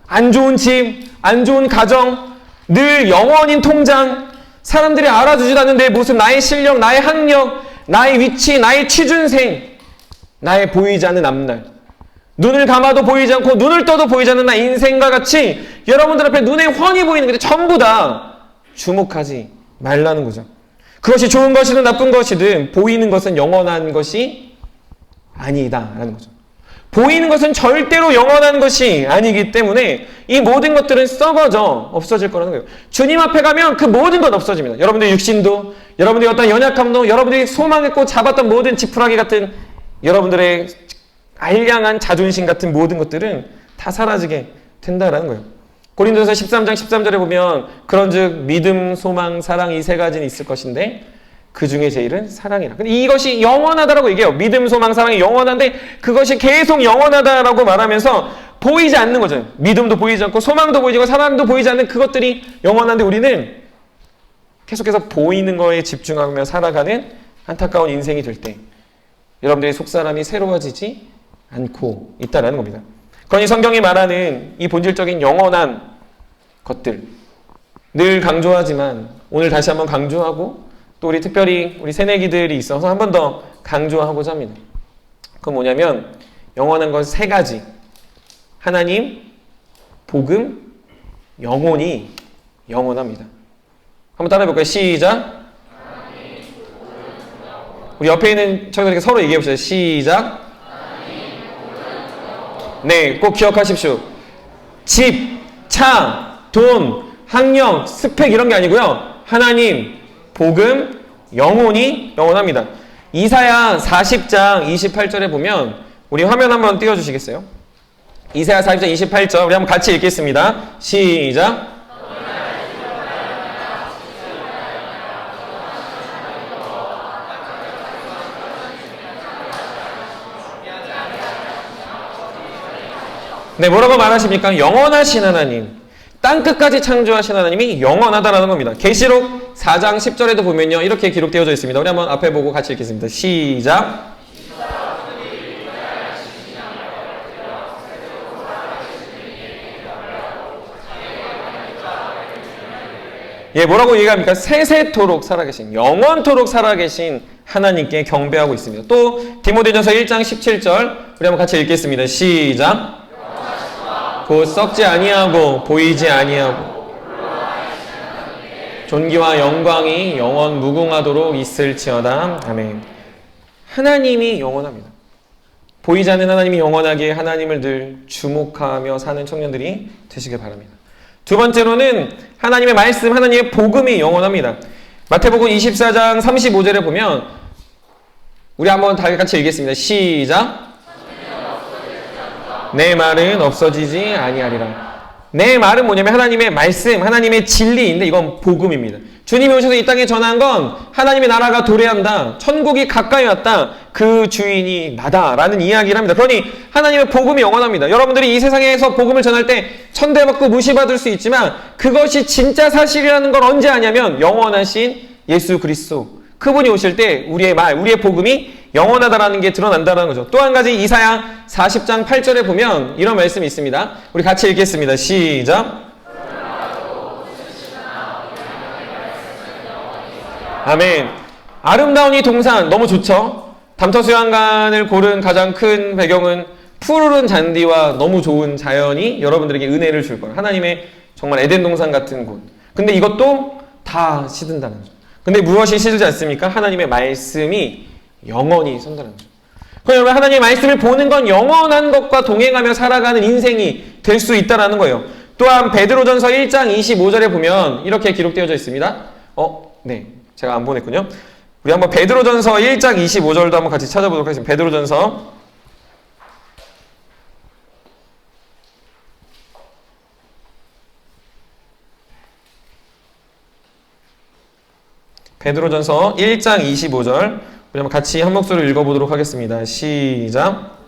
안 좋은 집, 안 좋은 가정, 늘 영원인 통장, 사람들이 알아주지도 않는 내 모습, 나의 실력, 나의 학력, 나의 위치, 나의 취준생, 나의 보이지 않는 앞날. 눈을 감아도 보이지 않고 눈을 떠도 보이지 않는 나 인생과 같이 여러분들 앞에 눈에 훤히 보이는 게 전부 다 주목하지 말라는 거죠. 그것이 좋은 것이든 나쁜 것이든 보이는 것은 영원한 것이 아니다라는 거죠. 보이는 것은 절대로 영원한 것이 아니기 때문에 이 모든 것들은 썩어져 없어질 거라는 거예요. 주님 앞에 가면 그 모든 것 없어집니다. 여러분들의 육신도, 여러분들의 어떤 연약함도, 여러분들이 소망했고 잡았던 모든 지푸라기 같은 여러분들의 알량한 자존심 같은 모든 것들은 다 사라지게 된다라는 거예요. 고린도서 13장 13절에 보면 그런즉 믿음, 소망, 사랑 이 세 가지는 있을 것인데 그 중에 제일은 사랑이라. 근데 이것이 영원하다라고 얘기해요. 믿음, 소망, 사랑이 영원한데 그것이 계속 영원하다라고 말하면서 보이지 않는 거죠. 믿음도 보이지 않고 소망도 보이지 않고 사랑도 보이지 않는 그것들이 영원한데 우리는 계속해서 보이는 거에 집중하며 살아가는 안타까운 인생이 될 때 여러분들의 속사람이 새로워지지 않고 있다라는 겁니다. 그러니 성경이 말하는 이 본질적인 영원한 것들 늘 강조하지만 오늘 다시 한번 강조하고 또 우리 특별히 우리 새내기들이 있어서 한 번 더 강조하고자 합니다. 그건 뭐냐면 영원한 건 세 가지. 하나님, 복음, 영혼이 영원합니다. 한번 따라해 볼까요? 시작. 우리 옆에 있는 저희가 서로 얘기해 봅시다. 시작. 네, 꼭 기억하십시오. 집, 차, 돈, 학력, 스펙 이런 게 아니고요. 하나님, 복음, 영혼이 영원합니다. 이사야 40장 28절에 보면 우리 화면 한번 띄워주시겠어요? 이사야 40장 28절 우리 한번 같이 읽겠습니다. 시작. 네, 뭐라고 말하십니까? 영원하신 하나님, 땅끝까지 창조하신 하나님이 영원하다라는 겁니다. 계시록 4장 10절에도 보면요 이렇게 기록되어져 있습니다. 우리 한번 앞에 보고 같이 읽겠습니다. 시작. 예, 뭐라고 얘기합니까? 세세토록 살아계신, 영원토록 살아계신 하나님께 경배하고 있습니다. 또 디모데전서 1장 17절 우리 한번 같이 읽겠습니다. 시작. 곧 썩지 아니하고 보이지 아니하고 존귀와 영광이 영원 무궁하도록 있을지어다. 아멘. 하나님이 영원합니다. 보이지 않는 하나님이 영원하게 하나님을 늘 주목하며 사는 청년들이 되시길 바랍니다. 두 번째로는 하나님의 말씀, 하나님의 복음이 영원합니다. 마태복음 24장 35절에 보면 우리 한번 다 같이 읽겠습니다. 시작. 내 말은 없어지지 아니하리라. 내 말은 뭐냐면 하나님의 말씀, 하나님의 진리인데 이건 복음입니다. 주님이 오셔서 이 땅에 전한 건 하나님의 나라가 도래한다, 천국이 가까이 왔다, 그 주인이 나다라는 이야기를 합니다. 그러니 하나님의 복음이 영원합니다. 여러분들이 이 세상에서 복음을 전할 때 천대받고 무시받을 수 있지만 그것이 진짜 사실이라는 걸 언제 아냐면 영원하신 예수 그리스도, 그분이 오실 때 우리의 말, 우리의 복음이 영원하다라는 게 드러난다는 거죠. 또 한 가지 이사야 40장 8절에 보면 이런 말씀이 있습니다. 우리 같이 읽겠습니다. 시작. 아멘. 아름다운 이 동산 너무 좋죠? 담터수양관을 고른 가장 큰 배경은 푸르른 잔디와 너무 좋은 자연이 여러분들에게 은혜를 줄 거예요. 하나님의 정말 에덴 동산 같은 곳. 근데 이것도 다 시든다는 거죠. 근데 무엇이 시들지 않습니까? 하나님의 말씀이 영원히 선다는 거죠. 그럼 여러분 하나님의 말씀을 보는 건 영원한 것과 동행하며 살아가는 인생이 될 수 있다는 거예요. 또한 베드로전서 1장 25절에 보면 이렇게 기록되어져 있습니다. 네, 제가 안 보냈군요. 우리 한번 베드로전서 1장 25절도 한번 같이 찾아보도록 하겠습니다. 베드로전서 1장 25절 우리 한번 같이 한 목소리로 읽어보도록 하겠습니다. 시작.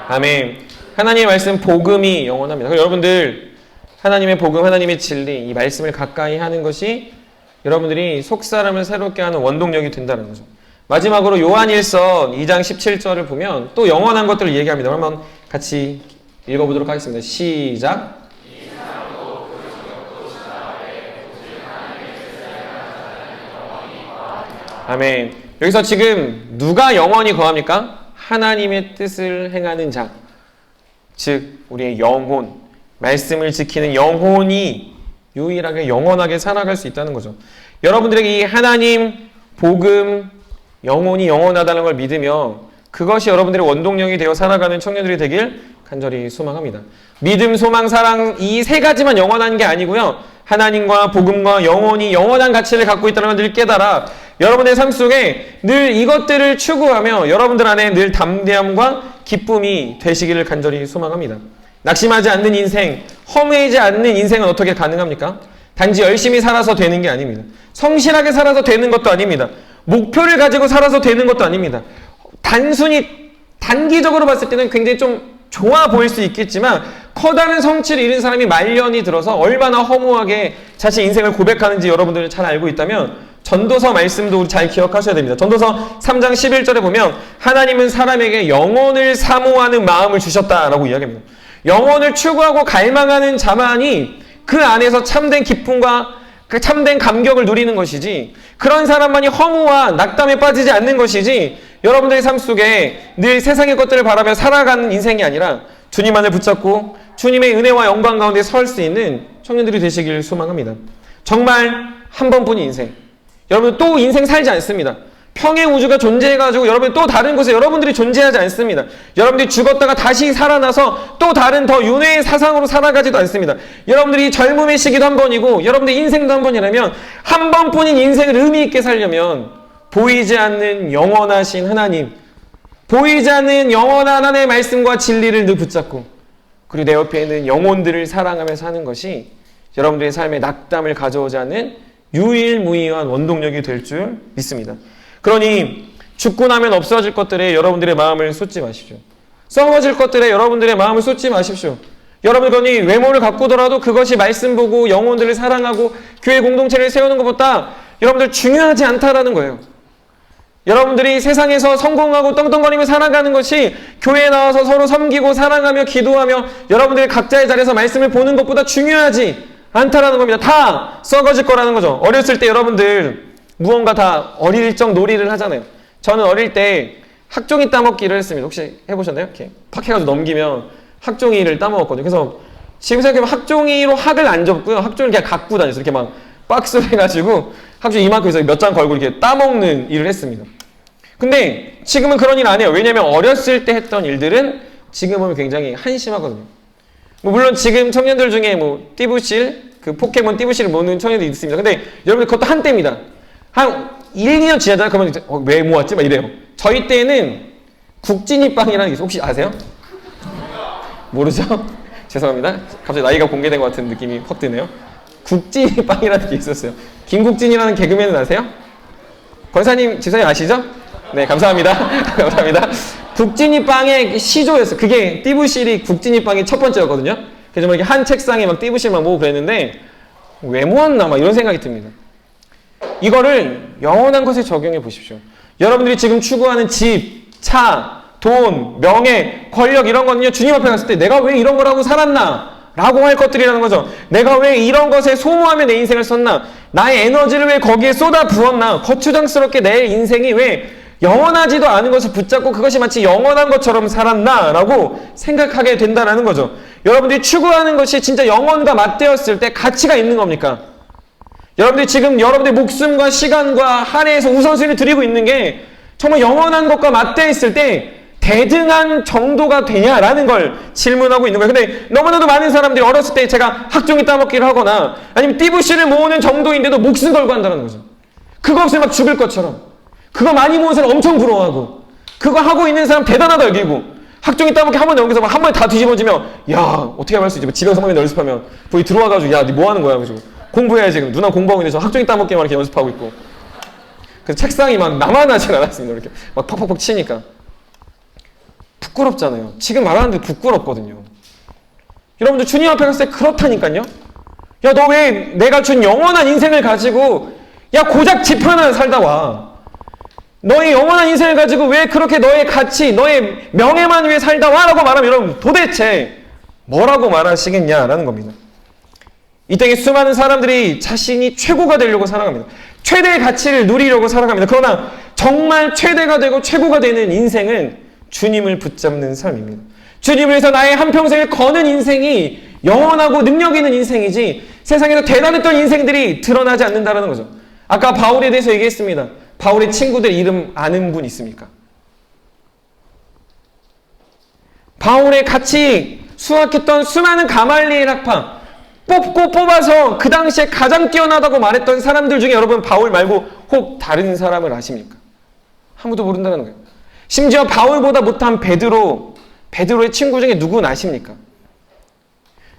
아멘. 하나님의 말씀 복음이 영원합니다. 여러분들 하나님의 복음, 하나님의 진리, 이 말씀을 가까이 하는 것이 여러분들이 속사람을 새롭게 하는 원동력이 된다는 거죠. 마지막으로 요한일서 2장 17절을 보면 또 영원한 것들을 얘기합니다. 한번 같이 읽어보도록 하겠습니다. 시작. 아멘. 여기서 지금 누가 영원히 거합니까? 하나님의 뜻을 행하는 자, 즉 우리의 영혼, 말씀을 지키는 영혼이 유일하게 영원하게 살아갈 수 있다는 거죠. 여러분들에게 이 하나님, 복음, 영혼이 영원하다는 걸 믿으며 그것이 여러분들의 원동력이 되어 살아가는 청년들이 되길 간절히 소망합니다. 믿음, 소망, 사랑 이 세 가지만 영원한 게 아니고요. 하나님과 복음과 영혼이 영원한 가치를 갖고 있다는 걸 늘 깨달아 여러분의 삶 속에 늘 이것들을 추구하며 여러분들 안에 늘 담대함과 기쁨이 되시기를 간절히 소망합니다. 낙심하지 않는 인생, 허무해지지 않는 인생은 어떻게 가능합니까? 단지 열심히 살아서 되는 게 아닙니다. 성실하게 살아서 되는 것도 아닙니다. 목표를 가지고 살아서 되는 것도 아닙니다. 단순히 단기적으로 봤을 때는 굉장히 좀 좋아 보일 수 있겠지만 커다란 성취를 이룬 사람이 말년이 들어서 얼마나 허무하게 자신 인생을 고백하는지 여러분들이 잘 알고 있다면 전도서 말씀도 잘 기억하셔야 됩니다. 전도서 3장 11절에 보면 하나님은 사람에게 영혼을 사모하는 마음을 주셨다라고 이야기합니다. 영혼을 추구하고 갈망하는 자만이 그 안에서 참된 기쁨과 그 참된 감격을 누리는 것이지 그런 사람만이 허무와 낙담에 빠지지 않는 것이지 여러분들의 삶 속에 늘 세상의 것들을 바라며 살아가는 인생이 아니라 주님만을 붙잡고 주님의 은혜와 영광 가운데 설 수 있는 청년들이 되시길 소망합니다. 정말 한 번뿐인 인생. 여러분 또 인생 살지 않습니다. 평행 우주가 존재해가지고 여러분 또 다른 곳에 여러분들이 존재하지 않습니다. 여러분들이 죽었다가 다시 살아나서 또 다른 더 윤회의 사상으로 살아가지도 않습니다. 여러분들이 젊음의 시기도 한 번이고 여러분들의 인생도 한 번이라면 한 번뿐인 인생을 의미 있게 살려면 보이지 않는 영원하신 하나님, 보이지 않는 영원한 하나님의 말씀과 진리를 늘 붙잡고 그리고 내 옆에 있는 영혼들을 사랑하며 사는 것이 여러분들의 삶에 낙담을 가져오지 않는 유일무이한 원동력이 될 줄 믿습니다. 그러니 죽고 나면 없어질 것들에 여러분들의 마음을 쏟지 마십시오. 썩어질 것들에 여러분들의 마음을 쏟지 마십시오. 여러분 그러니 외모를 가꾸더라도 그것이 말씀 보고 영혼들을 사랑하고 교회 공동체를 세우는 것보다 여러분들 중요하지 않다라는 거예요. 여러분들이 세상에서 성공하고 떵떵거리며 살아가는 것이 교회에 나와서 서로 섬기고 사랑하며 기도하며 여러분들이 각자의 자리에서 말씀을 보는 것보다 중요하지 않다라는 겁니다. 다 썩어질 거라는 거죠. 어렸을 때 여러분들 무언가 다 어릴 적 놀이를 하잖아요. 저는 어릴 때 학종이 따먹기를 했습니다. 혹시 해보셨나요? 이렇게 팍 해가지고 넘기면 학종이를 따먹었거든요. 그래서 지금 생각해보면 학종이로 학을 안 접고요. 학종을 그냥 갖고 다녔어요. 이렇게 막 박스로 해가지고 학종이 이만큼 해서 몇 장 걸고 이렇게 따먹는 일을 했습니다. 근데 지금은 그런 일 안 해요. 왜냐면 어렸을 때 했던 일들은 지금은 굉장히 한심하거든요. 물론 지금 청년들 중에 띠부실, 그 포켓몬 띠부실을 모으는 청년들이 있습니다. 근데 여러분들 그것도 한때입니다. 한 1, 2년 지나잖아요. 그러면 왜 모았지? 막 이래요. 저희 때는 국진이빵이라는 게 있어요. 혹시 아세요? 모르죠? 죄송합니다. 갑자기 나이가 공개된 것 같은 느낌이 확 드네요. 국진이빵이라는 게 있었어요. 김국진이라는 개그맨은 아세요? 권사님, 집사님 아시죠? 네, 감사합니다. 감사합니다. 국진이빵의 시조였어요. 그게 띠부실이 국진이빵이 첫 번째였거든요. 그래서 이렇게 한 책상에 막 띠부실만 모으고 그랬는데 왜 모았나 막 이런 생각이 듭니다. 이거를 영원한 것에 적용해 보십시오. 여러분들이 지금 추구하는 집, 차, 돈, 명예, 권력 이런 거는요. 주님 앞에 갔을 때 내가 왜 이런 걸 하고 살았나? 라고 할 것들이라는 거죠. 내가 왜 이런 것에 소모하며 내 인생을 썼나? 나의 에너지를 왜 거기에 쏟아 부었나? 거추장스럽게 내 인생이 왜 영원하지도 않은 것을 붙잡고 그것이 마치 영원한 것처럼 살았나? 라고 생각하게 된다는 거죠. 여러분들이 추구하는 것이 진짜 영원과 맞대었을 때 가치가 있는 겁니까? 여러분들이 지금 여러분들의 목숨과 시간과 할애해서 우선순위를 드리고 있는 게 정말 영원한 것과 맞대했을 때 대등한 정도가 되냐라는 걸 질문하고 있는 거예요. 근데 너무나도 많은 사람들이 어렸을 때 제가 학종이 따먹기를 하거나 아니면 띠부씨를 모으는 정도인데도 목숨 걸고 한다는 거죠. 그거 없으면 막 죽을 것처럼. 그거 많이 모은 사람 엄청 부러워하고 그거 하고 있는 사람 대단하다 여기고 학종이 따먹기 한 번에 여기서 막 한 번에 다 뒤집어지면 야 어떻게 할 수 있지? 집에서 선배님 연습하면 거기 들어와가지고 야 니 뭐 하는 거야? 그래서 공부해야지. 누나 공부하고 있는데 저 학종이 따먹기만 이렇게 연습하고 있고 그래서 책상이 막 나만 하진 않았습니다. 이렇게 막 팍팍팍 치니까 부끄럽잖아요. 지금 말하는데 부끄럽거든요. 여러분들 주님 앞에 갔을 때 그렇다니까요. 야 너 왜 내가 준 영원한 인생을 가지고 야 고작 집 하나 살다 와. 너의 영원한 인생을 가지고 왜 그렇게 너의 가치, 너의 명예만 위해 살다 와라고 말하면 여러분 도대체 뭐라고 말하시겠냐라는 겁니다. 이 땅에 수많은 사람들이 자신이 최고가 되려고 살아갑니다. 최대의 가치를 누리려고 살아갑니다. 그러나 정말 최대가 되고 최고가 되는 인생은 주님을 붙잡는 삶입니다. 주님을 위해서 나의 한평생을 거는 인생이 영원하고 능력 있는 인생이지 세상에서 대단했던 인생들이 드러나지 않는다는 거죠. 아까 바울에 대해서 얘기했습니다. 바울의 친구들 이름 아는 분 있습니까? 바울의 같이 수학했던 수많은 가말리엘 학파 뽑고 뽑아서 그 당시에 가장 뛰어나다고 말했던 사람들 중에 여러분 바울 말고 혹 다른 사람을 아십니까? 아무도 모른다는 거예요. 심지어 바울보다 못한 베드로의 친구 중에 누군 아십니까?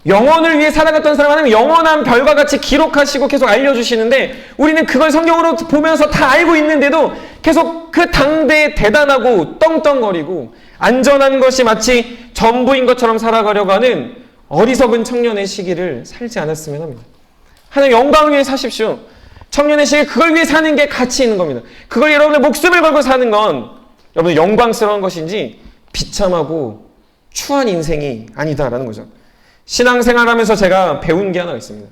영혼을 위해 살아갔던 사람 하나님 영원한 별과 같이 기록하시고 계속 알려주시는데 우리는 그걸 성경으로 보면서 다 알고 있는데도 계속 그 당대에 대단하고 떵떵거리고 안전한 것이 마치 전부인 것처럼 살아가려고 하는 어리석은 청년의 시기를 살지 않았으면 합니다. 하나님 영광을 위해 사십시오. 청년의 시기 그걸 위해 사는 게 가치 있는 겁니다. 그걸 여러분의 목숨을 걸고 사는 건 여러분의 영광스러운 것인지 비참하고 추한 인생이 아니다라는 거죠. 신앙생활하면서 제가 배운 게 하나 있습니다.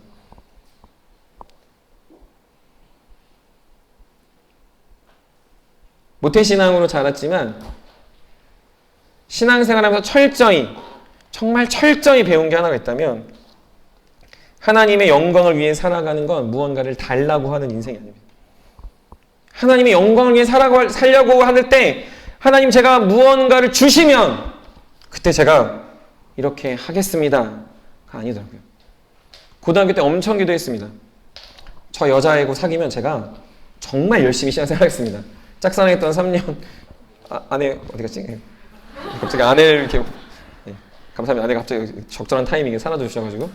모태신앙으로 자랐지만 신앙생활하면서 정말 철저히 배운 게 하나가 있다면 하나님의 영광을 위해 살아가는 건 무언가를 달라고 하는 인생이 아닙니다. 하나님의 영광을 위해 살려고 할 때 하나님 제가 무언가를 주시면 그때 제가 이렇게 하겠습니다가 아니더라고요. 고등학교 때 엄청 기도했습니다. 저 여자애고 사귀면 제가 정말 열심히 신앙생활 하겠습니다. 짝사랑했던 3년 아내 어디 갔지? 갑자기 아내를 이렇게 감사합니다. 아내가 갑자기 적절한 타이밍에 사놔 주셔가지고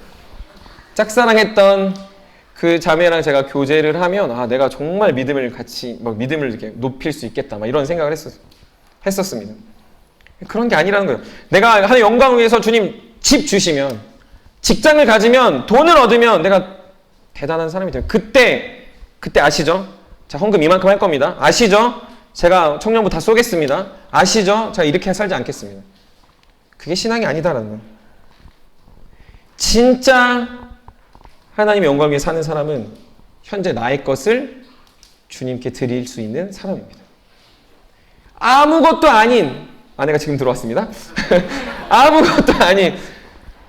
짝사랑했던 그 자매랑 제가 교제를 하면 내가 정말 믿음을 이렇게 높일 수 있겠다 이런 생각을 했었습니다. 그런 게 아니라는 거예요. 내가 하나님의 영광을 위해서 주님 집 주시면 직장을 가지면 돈을 얻으면 내가 대단한 사람이 돼요. 그때 아시죠? 자 헌금 이만큼 할 겁니다. 아시죠? 제가 청년부 다 쏘겠습니다. 아시죠? 제가 이렇게 살지 않겠습니다. 그게 신앙이 아니다라는 거예요. 진짜 하나님의 영광을 위해 사는 사람은 현재 나의 것을 주님께 드릴 수 있는 사람입니다. 아무것도 아닌 아내가 지금 들어왔습니다. 아무것도 아닌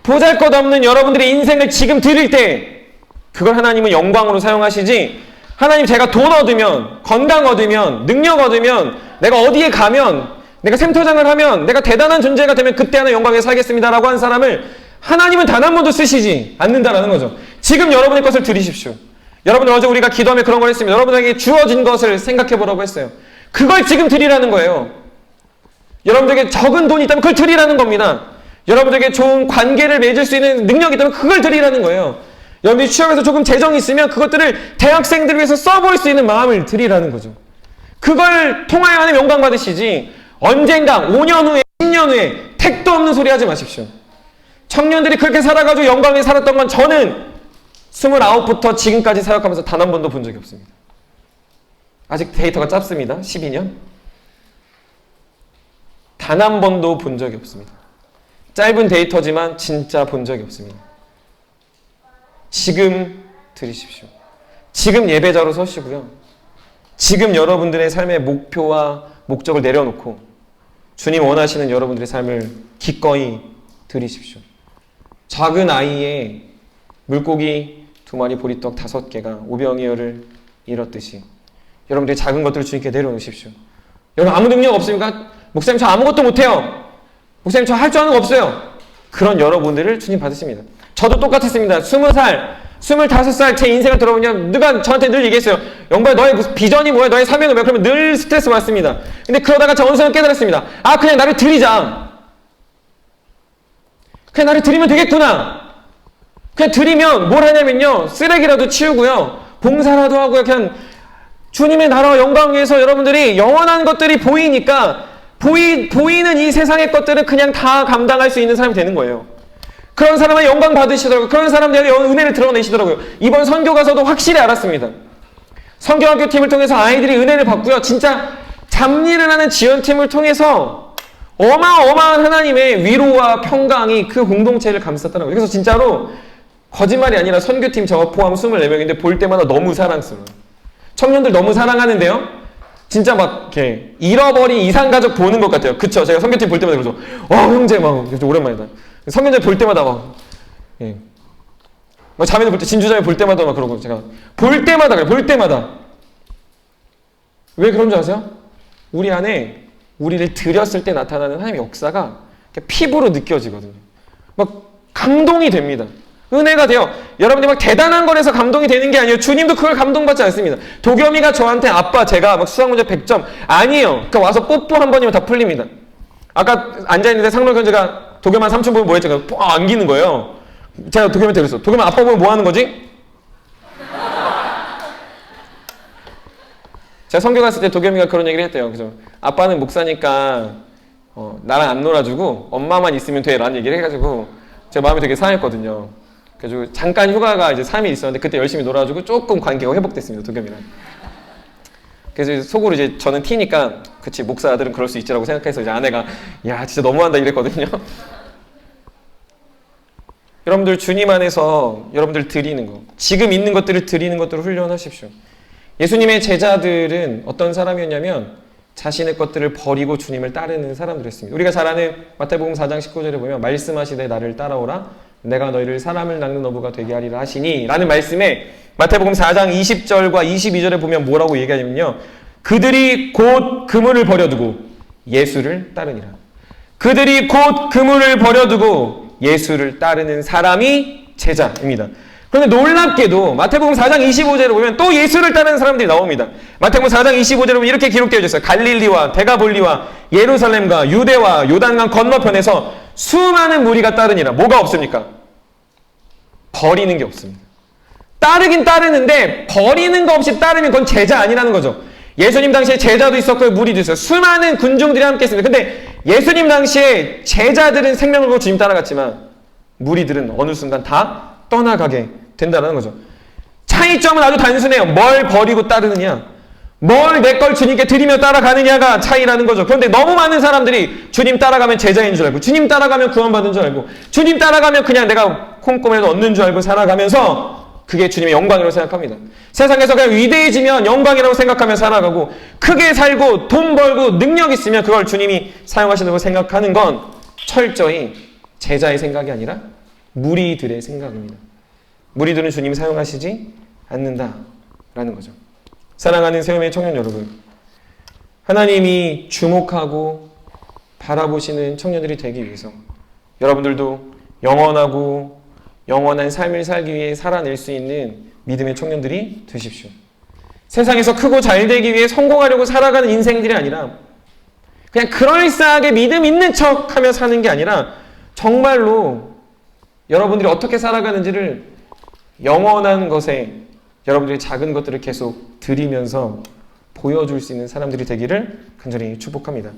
보잘것없는 여러분들의 인생을 지금 드릴 때 그걸 하나님은 영광으로 사용하시지 하나님 제가 돈 얻으면 건강 얻으면 능력 얻으면 내가 어디에 가면 내가 샘터장을 하면 내가 대단한 존재가 되면 그때 하나 영광에 살겠습니다라고 한 사람을 하나님은 단 한 번도 쓰시지 않는다라는 거죠. 지금 여러분의 것을 드리십시오. 여러분 어제 우리가 기도하며 그런 걸 했습니다. 여러분에게 주어진 것을 생각해 보라고 했어요. 그걸 지금 드리라는 거예요. 여러분들에게 적은 돈이 있다면 그걸 드리라는 겁니다. 여러분들에게 좋은 관계를 맺을 수 있는 능력이 있다면 그걸 드리라는 거예요. 여러분들이 취업해서 조금 재정이 있으면 그것들을 대학생들을 위해서 써볼 수 있는 마음을 드리라는 거죠. 그걸 통하여 하나님 영광 받으시지 언젠가 5년 후에 10년 후에 택도 없는 소리 하지 마십시오. 청년들이 그렇게 살아가지고 영광에 살았던 건 저는 29부터 지금까지 사역하면서 단 한 번도 본 적이 없습니다. 아직 데이터가 짧습니다. 12년. 단 한 번도 본 적이 없습니다. 짧은 데이터지만 진짜 본 적이 없습니다. 지금 드리십시오. 지금 예배자로 서시고요. 지금 여러분들의 삶의 목표와 목적을 내려놓고 주님 원하시는 여러분들의 삶을 기꺼이 드리십시오. 작은 아이의 물고기 2마리 보리떡 5개가 오병이어를 잃었듯이 여러분들의 작은 것들을 주님께 내려놓으십시오. 여러분 아무 능력 없습니까? 목사님 저 아무것도 못해요. 목사님 저 할 줄 아는 거 없어요. 그런 여러분들을 주님 받으십니다. 저도 똑같았습니다. 20살, 25살 제 인생을 돌아보면 누가 저한테 늘 얘기했어요. 영발 너의 무슨 비전이 뭐야? 너의 사명이 뭐야? 그러면 늘 스트레스 받습니다. 근데 그러다가 저 어느 순간 깨달았습니다. 아 그냥 나를 드리자. 그냥 나를 드리면 되겠구나. 그냥 드리면 뭘 하냐면요. 쓰레기라도 치우고요. 봉사라도 하고요. 그냥 주님의 나라와 영광을 위해서 여러분들이 영원한 것들이 보이니까 보이는 이 세상의 것들은 그냥 다 감당할 수 있는 사람이 되는 거예요. 그런 사람은 영광 받으시더라고요. 그런 사람들이 은혜를 드러내시더라고요. 이번 선교 가서도 확실히 알았습니다. 선교학교 팀을 통해서 아이들이 은혜를 받고요. 진짜 잡일을 하는 지원팀을 통해서 어마어마한 하나님의 위로와 평강이 그 공동체를 감쌌다는 거예요. 그래서 진짜로 거짓말이 아니라 선교팀 저 포함 24명인데 볼 때마다 너무 사랑스러워요. 청년들 너무 사랑하는데요. 진짜 막 이렇게 잃어버린 이산가족 보는 것 같아요. 그쵸? 제가 선교팀 볼 때마다 그러죠. 형제 막 오랜만이다. 성경제 볼 때마다 막 자매들 볼 때 진주자매 볼 때마다 막 그러고 제가 볼 때마다 그래요. 볼 때마다 왜 그런 줄 아세요? 우리 안에 우리를 드렸을 때 나타나는 하나님의 역사가 피부로 느껴지거든요. 막 감동이 됩니다. 은혜가 돼요. 여러분들이 막 대단한 거에서 감동이 되는 게 아니에요. 주님도 그걸 감동받지 않습니다. 도겸이가 저한테 아빠 제가 막 수학 문제 100점 아니에요. 그러니까 와서 뽀뽀 한 번이면 다 풀립니다. 아까 앉아있는데 상록형제가 도겸아 삼촌 보면 뭐 했죠? 뻥 안기는 거예요. 제가 도겸한테 그랬어. 도겸아 아빠 보면 뭐 하는 거지? 제가 선교 갔을 때 도겸이가 그런 얘기를 했대요. 그래서 아빠는 목사니까 나랑 안 놀아주고 엄마만 있으면 돼 라는 얘기를 해가지고 제 마음이 되게 상했거든요. 그래서 잠깐 휴가가 이제 3일 있었는데 그때 열심히 놀아주고 조금 관계가 회복됐습니다. 도겸이랑. 그래서 속으로 이제 저는 T니까 그치 목사들은 그럴 수 있지라고 생각해서 이제 아내가 야 진짜 너무한다 이랬거든요. 여러분들 주님 안에서 여러분들 드리는 거 지금 있는 것들을 드리는 것들을 훈련하십시오. 예수님의 제자들은 어떤 사람이었냐면 자신의 것들을 버리고 주님을 따르는 사람들이었습니다. 우리가 잘 아는 마태복음 4장 19절에 보면 말씀하시되 나를 따라오라 내가 너희를 사람을 낚는 어부가 되게 하리라 하시니 라는 말씀에 마태복음 4장 20절과 22절에 보면 뭐라고 얘기하냐면요. 그들이 곧 그물을 버려두고 예수를 따르니라. 그들이 곧 그물을 버려두고 예수를 따르는 사람이 제자입니다. 그런데 놀랍게도 마태복음 4장 25절에 보면 또 예수를 따르는 사람들이 나옵니다. 마태복음 4장 25절에 보면 이렇게 기록되어 있어요. 갈릴리와 데가볼리와 예루살렘과 유대와 요단강 건너편에서 수많은 무리가 따르니라. 뭐가 없습니까? 버리는 게 없습니다. 따르긴 따르는데 버리는 거 없이 따르면 그건 제자 아니라는 거죠. 예수님 당시에 제자도 있었고 무리도 있어요. 수많은 군중들이 함께 있습니다. 근데 예수님 당시에 제자들은 생명을 걸고 주님 따라갔지만 무리들은 어느 순간 다 떠나가게 된다는 거죠. 차이점은 아주 단순해요. 뭘 버리고 따르느냐, 뭘 내 걸 주님께 드리며 따라가느냐가 차이라는 거죠. 그런데 너무 많은 사람들이 주님 따라가면 제자인 줄 알고, 주님 따라가면 구원받은 줄 알고, 주님 따라가면 그냥 내가 콩고물라도 얻는 줄 알고 살아가면서 그게 주님의 영광이라고 생각합니다. 세상에서 그냥 위대해지면 영광이라고 생각하며 살아가고, 크게 살고 돈 벌고 능력 있으면 그걸 주님이 사용하시려고 생각하는 건 철저히 제자의 생각이 아니라 무리들의 생각입니다. 무리들은 주님이 사용하시지 않는다라는 거죠. 사랑하는 세움의 청년 여러분, 하나님이 주목하고 바라보시는 청년들이 되기 위해서 여러분들도 영원하고 영원한 삶을 살기 위해 살아낼 수 있는 믿음의 청년들이 되십시오. 세상에서 크고 잘 되기 위해 성공하려고 살아가는 인생들이 아니라 그냥 그럴싸하게 믿음 있는 척하며 사는 게 아니라 정말로 여러분들이 어떻게 살아가는지를 영원한 것에 여러분들이 작은 것들을 계속 드리면서 보여줄 수 있는 사람들이 되기를 간절히 축복합니다.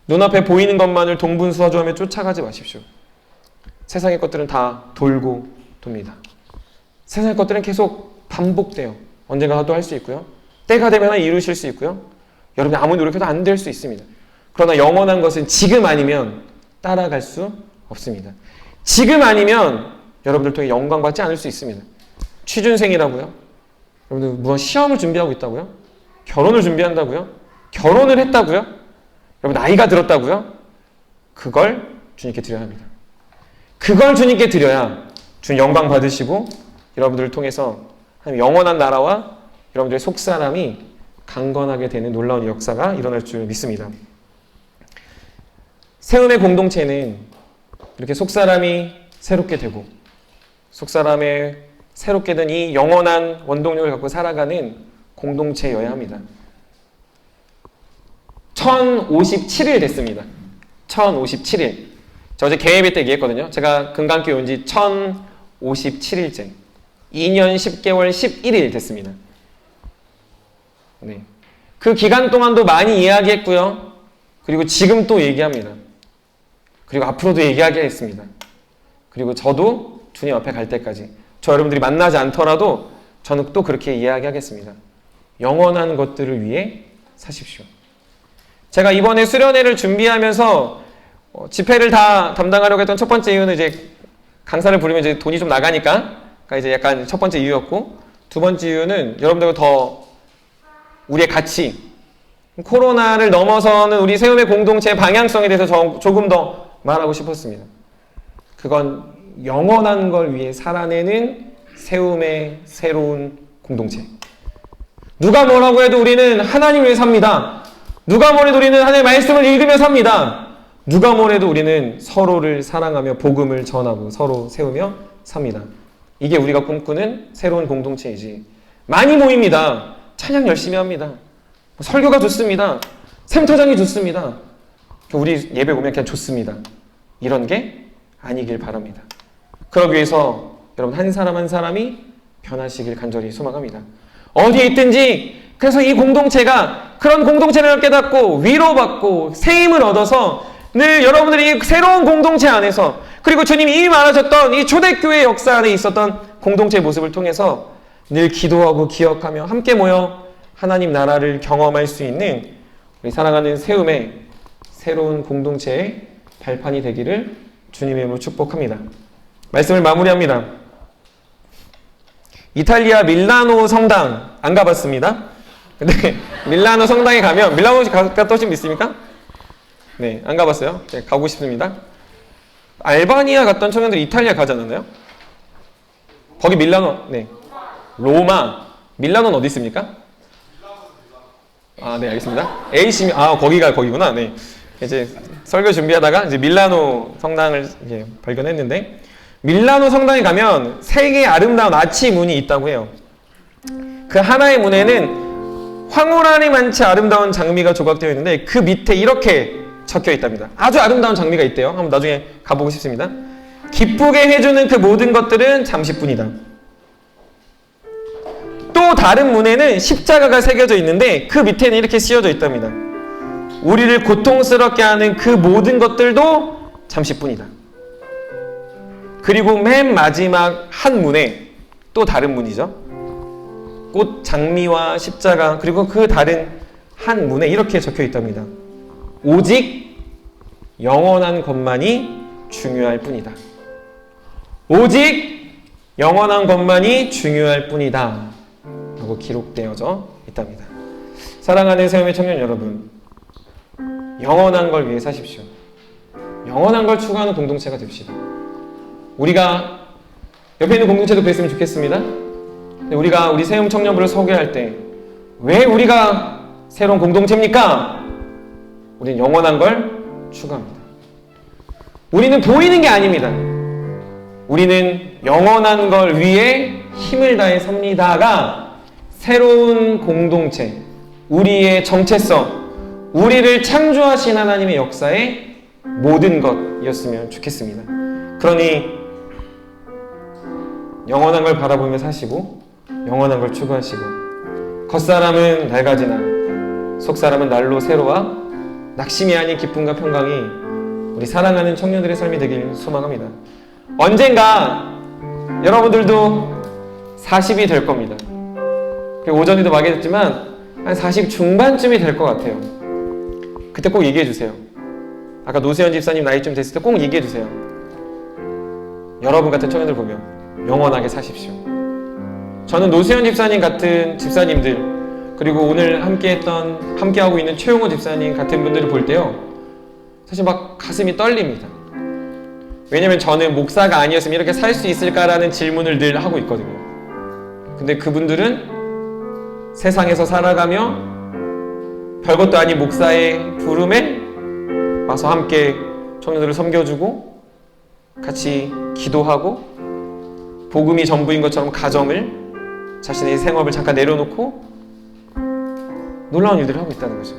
눈앞에 보이는 것만을 동분서주하며 쫓아가지 마십시오. 세상의 것들은 다 돌고 돕니다. 세상의 것들은 계속 반복돼요. 언젠가 또 할 수 있고요. 때가 되면 이루실 수 있고요. 여러분이 아무리 노력해도 안 될 수 있습니다. 그러나 영원한 것은 지금 아니면 따라갈 수 없습니다. 지금 아니면 여러분들 통해 영광 받지 않을 수 있습니다. 취준생이라고요? 여러분들 무슨 시험을 준비하고 있다고요? 결혼을 준비한다고요? 결혼을 했다고요? 여러분 나이가 들었다고요? 그걸 주님께 드려야 합니다. 그걸 주님께 드려야 주님 영광 받으시고 여러분들을 통해서 영원한 나라와 여러분들의 속사람이 강건하게 되는 놀라운 역사가 일어날 줄 믿습니다. 세움의 공동체는 이렇게 속사람이 새롭게 되고 속사람의 새롭게 된 이 영원한 원동력을 갖고 살아가는 공동체여야 합니다. 1057일 됐습니다. 1057일. 저 어제 개회비 때 얘기했거든요. 제가 금강교회 온 지 1057일째. 2년 10개월 11일 됐습니다. 네. 그 기간 동안도 많이 이야기했고요. 그리고 지금 또 얘기합니다. 그리고 앞으로도 얘기하겠습니다. 그리고 저도 주님 앞에 갈 때까지 저 여러분들이 만나지 않더라도 저는 또 그렇게 이야기하겠습니다. 영원한 것들을 위해 사십시오. 제가 이번에 수련회를 준비하면서 집회를 다 담당하려고 했던 첫 번째 이유는 이제 강사를 부르면 이제 돈이 좀 나가니까 이제 약간 첫 번째 이유였고, 두 번째 이유는 여러분들과 더 우리의 가치, 코로나를 넘어서는 우리 세움의 공동체의 방향성에 대해서 조금 더 말하고 싶었습니다. 그건 영원한 걸 위해 살아내는 세움의 새로운 공동체. 누가 뭐라고 해도 우리는 하나님을 위해 삽니다. 누가 뭐래도 우리는 하나님의 말씀을 읽으며 삽니다. 누가 뭐래도 우리는 서로를 사랑하며 복음을 전하고 서로 세우며 삽니다. 이게 우리가 꿈꾸는 새로운 공동체이지. 많이 모입니다. 찬양 열심히 합니다. 설교가 좋습니다. 샘터장이 좋습니다. 우리 예배 오면 그냥 좋습니다. 이런 게 아니길 바랍니다. 그러기 위해서 여러분 한 사람 한 사람이 변하시길 간절히 소망합니다. 어디에 있든지 그래서 이 공동체가 그런 공동체를 깨닫고 위로받고 세임을 얻어서 늘 여러분들이 새로운 공동체 안에서 그리고 주님이 이미 말하셨던 이 초대교회 역사 안에 있었던 공동체의 모습을 통해서 늘 기도하고 기억하며 함께 모여 하나님 나라를 경험할 수 있는 우리 사랑하는 세움의 새로운 공동체의 발판이 되기를 주님의 이름으로 축복합니다. 말씀을 마무리합니다. 이탈리아 밀라노 성당 안 가봤습니다. 근데 밀라노 성당에 가면 밀라노 갔다 오신 분 있습니까? 네, 안 가봤어요. 네, 가고 싶습니다. 알바니아 갔던 청년들 이탈리아 가지 않았나요? 거기 밀라노, 네, 로마, 밀라노는 어디 있습니까? 아, 네, 알겠습니다. AC, 거기구나. 네, 이제 설교 준비하다가 이제 밀라노 성당을 이제 발견했는데, 밀라노 성당에 가면 세 개의 아름다운 아치 문이 있다고 해요. 그 하나의 문에는 황홀하니 많지 아름다운 장미가 조각되어 있는데 그 밑에 이렇게 적혀 있답니다. 아주 아름다운 장미가 있대요. 한번 나중에 가보고 싶습니다. 기쁘게 해주는 그 모든 것들은 잠시뿐이다. 또 다른 문에는 십자가가 새겨져 있는데 그 밑에는 이렇게 씌워져 있답니다. 우리를 고통스럽게 하는 그 모든 것들도 잠시뿐이다. 그리고 맨 마지막 한 문에 또 다른 문이죠. 꽃, 장미와 십자가 그리고 그 다른 한 문에 이렇게 적혀 있답니다. 오직 영원한 것만이 중요할 뿐이다. 오직 영원한 것만이 중요할 뿐이다 라고 기록되어져 있답니다. 사랑하는 세움의 청년 여러분, 영원한 걸 위해 사십시오. 영원한 걸 추구하는 공동체가 됩시다. 우리가 옆에 있는 공동체도 그랬으면 좋겠습니다. 우리가 우리 세움 청년부를 소개할 때 왜 우리가 새로운 공동체입니까? 우리는 영원한 걸 추구합니다. 우리는 보이는 게 아닙니다. 우리는 영원한 걸 위해 힘을 다해 삽니다가 새로운 공동체, 우리의 정체성, 우리를 창조하신 하나님의 역사의 모든 것이었으면 좋겠습니다. 그러니 영원한 걸 바라보며 사시고 영원한 걸 추구하시고 겉사람은 낡아지나 속사람은 날로 새로와 낙심이 아닌 기쁨과 평강이 우리 사랑하는 청년들의 삶이 되길 소망합니다. 언젠가 여러분들도 40이 될 겁니다. 오전에도 말했지만 한 40 중반쯤이 될 것 같아요. 그때 꼭 얘기해 주세요. 아까 노세현 집사님 나이쯤 됐을 때 꼭 얘기해 주세요. 여러분 같은 청년들 보면 영원하게 사십시오. 저는 노세현 집사님 같은 집사님들 그리고 오늘 함께하고 있는 최용호 집사님 같은 분들을 볼 때요, 사실 막 가슴이 떨립니다. 왜냐면 저는 목사가 아니었으면 이렇게 살 수 있을까라는 질문을 늘 하고 있거든요. 근데 그분들은 세상에서 살아가며 별것도 아닌 목사의 부름에 와서 함께 청년들을 섬겨주고 같이 기도하고 복음이 전부인 것처럼 가정을, 자신의 생업을 잠깐 내려놓고 놀라운 일들을 하고 있다는 거죠.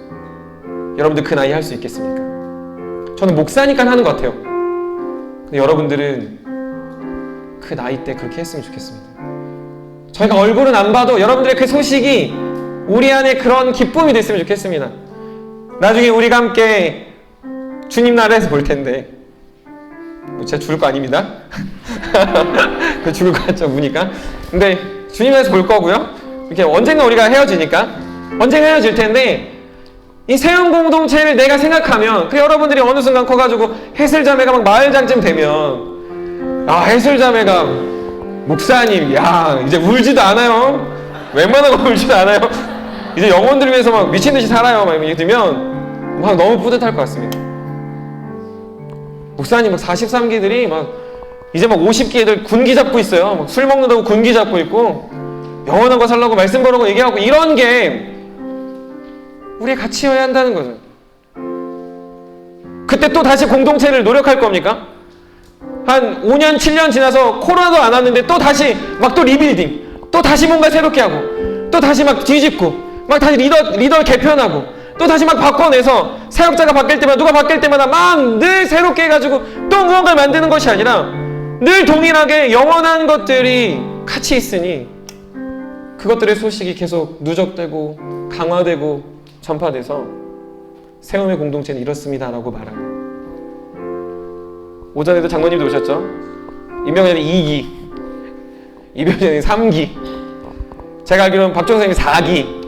여러분들 그 나이에 할 수 있겠습니까? 저는 목사니까 하는 것 같아요. 근데 여러분들은 그 나이 때 그렇게 했으면 좋겠습니다. 저희가 얼굴은 안 봐도 여러분들의 그 소식이 우리 안에 그런 기쁨이 됐으면 좋겠습니다. 나중에 우리가 함께 주님 나라에서 볼 텐데, 제가 죽을 거 아닙니다. 그 죽을 것 같죠, 보니까. 근데 주님 나라에서 볼 거고요. 이렇게 언젠가 우리가 헤어지니까, 언젠가 헤어질 텐데, 이 세운 공동체를 내가 생각하면, 그 여러분들이 어느 순간 커가지고 해슬자매가 막 마을장쯤 되면, 해슬자매가 목사님, 이제 울지도 않아요. 웬만하고 울지도 않아요. 이제 영혼들을 위해서 막 미친 듯이 살아요. 막 이렇게 되면 막 너무 뿌듯할 것 같습니다. 목사님 막 43기들이 막 이제 막 50기 애들 군기 잡고 있어요. 막 술 먹는다고 군기 잡고 있고, 영원한 거 살라고 말씀 거라고 얘기하고, 이런 게 우리의 가치여야 한다는 거죠. 그때 또 다시 공동체를 노력할 겁니까? 한 5년, 7년 지나서 코로나도 안 왔는데 또 다시 막 또 리빌딩, 또 다시 뭔가 새롭게 하고, 또 다시 막 뒤집고, 막 다시 리더 개편하고, 또 다시 막 바꿔내서 사역자가 바뀔 때마다, 누가 바뀔 때마다 막 늘 새롭게 해가지고 또 무언가를 만드는 것이 아니라 늘 동일하게 영원한 것들이 같이 있으니 그것들의 소식이 계속 누적되고 강화되고 전파돼서 세움의 공동체는 이렇습니다라고 말하는. 오전에도 장로님도 오셨죠? 임명현이 2기, 이병현이 3기, 제가 알기로는 박종 선생님이 4기.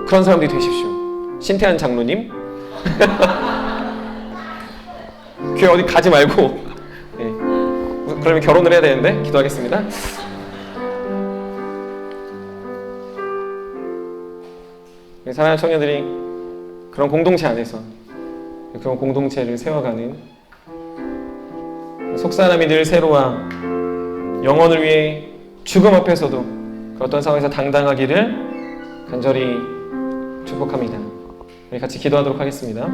그런 사람들이 되십시오. 신태한 장로님. 교회 어디 가지 말고, 그러면 결혼을 해야 되는데 기도하겠습니다. 사랑하는 청년들이 그런 공동체 안에서 그런 공동체를 세워가는, 속사람이 늘 새로와 영혼을 위해 죽음 앞에서도 그 어떤 상황에서 당당하기를 간절히 축복합니다. 우리 같이 기도하도록 하겠습니다.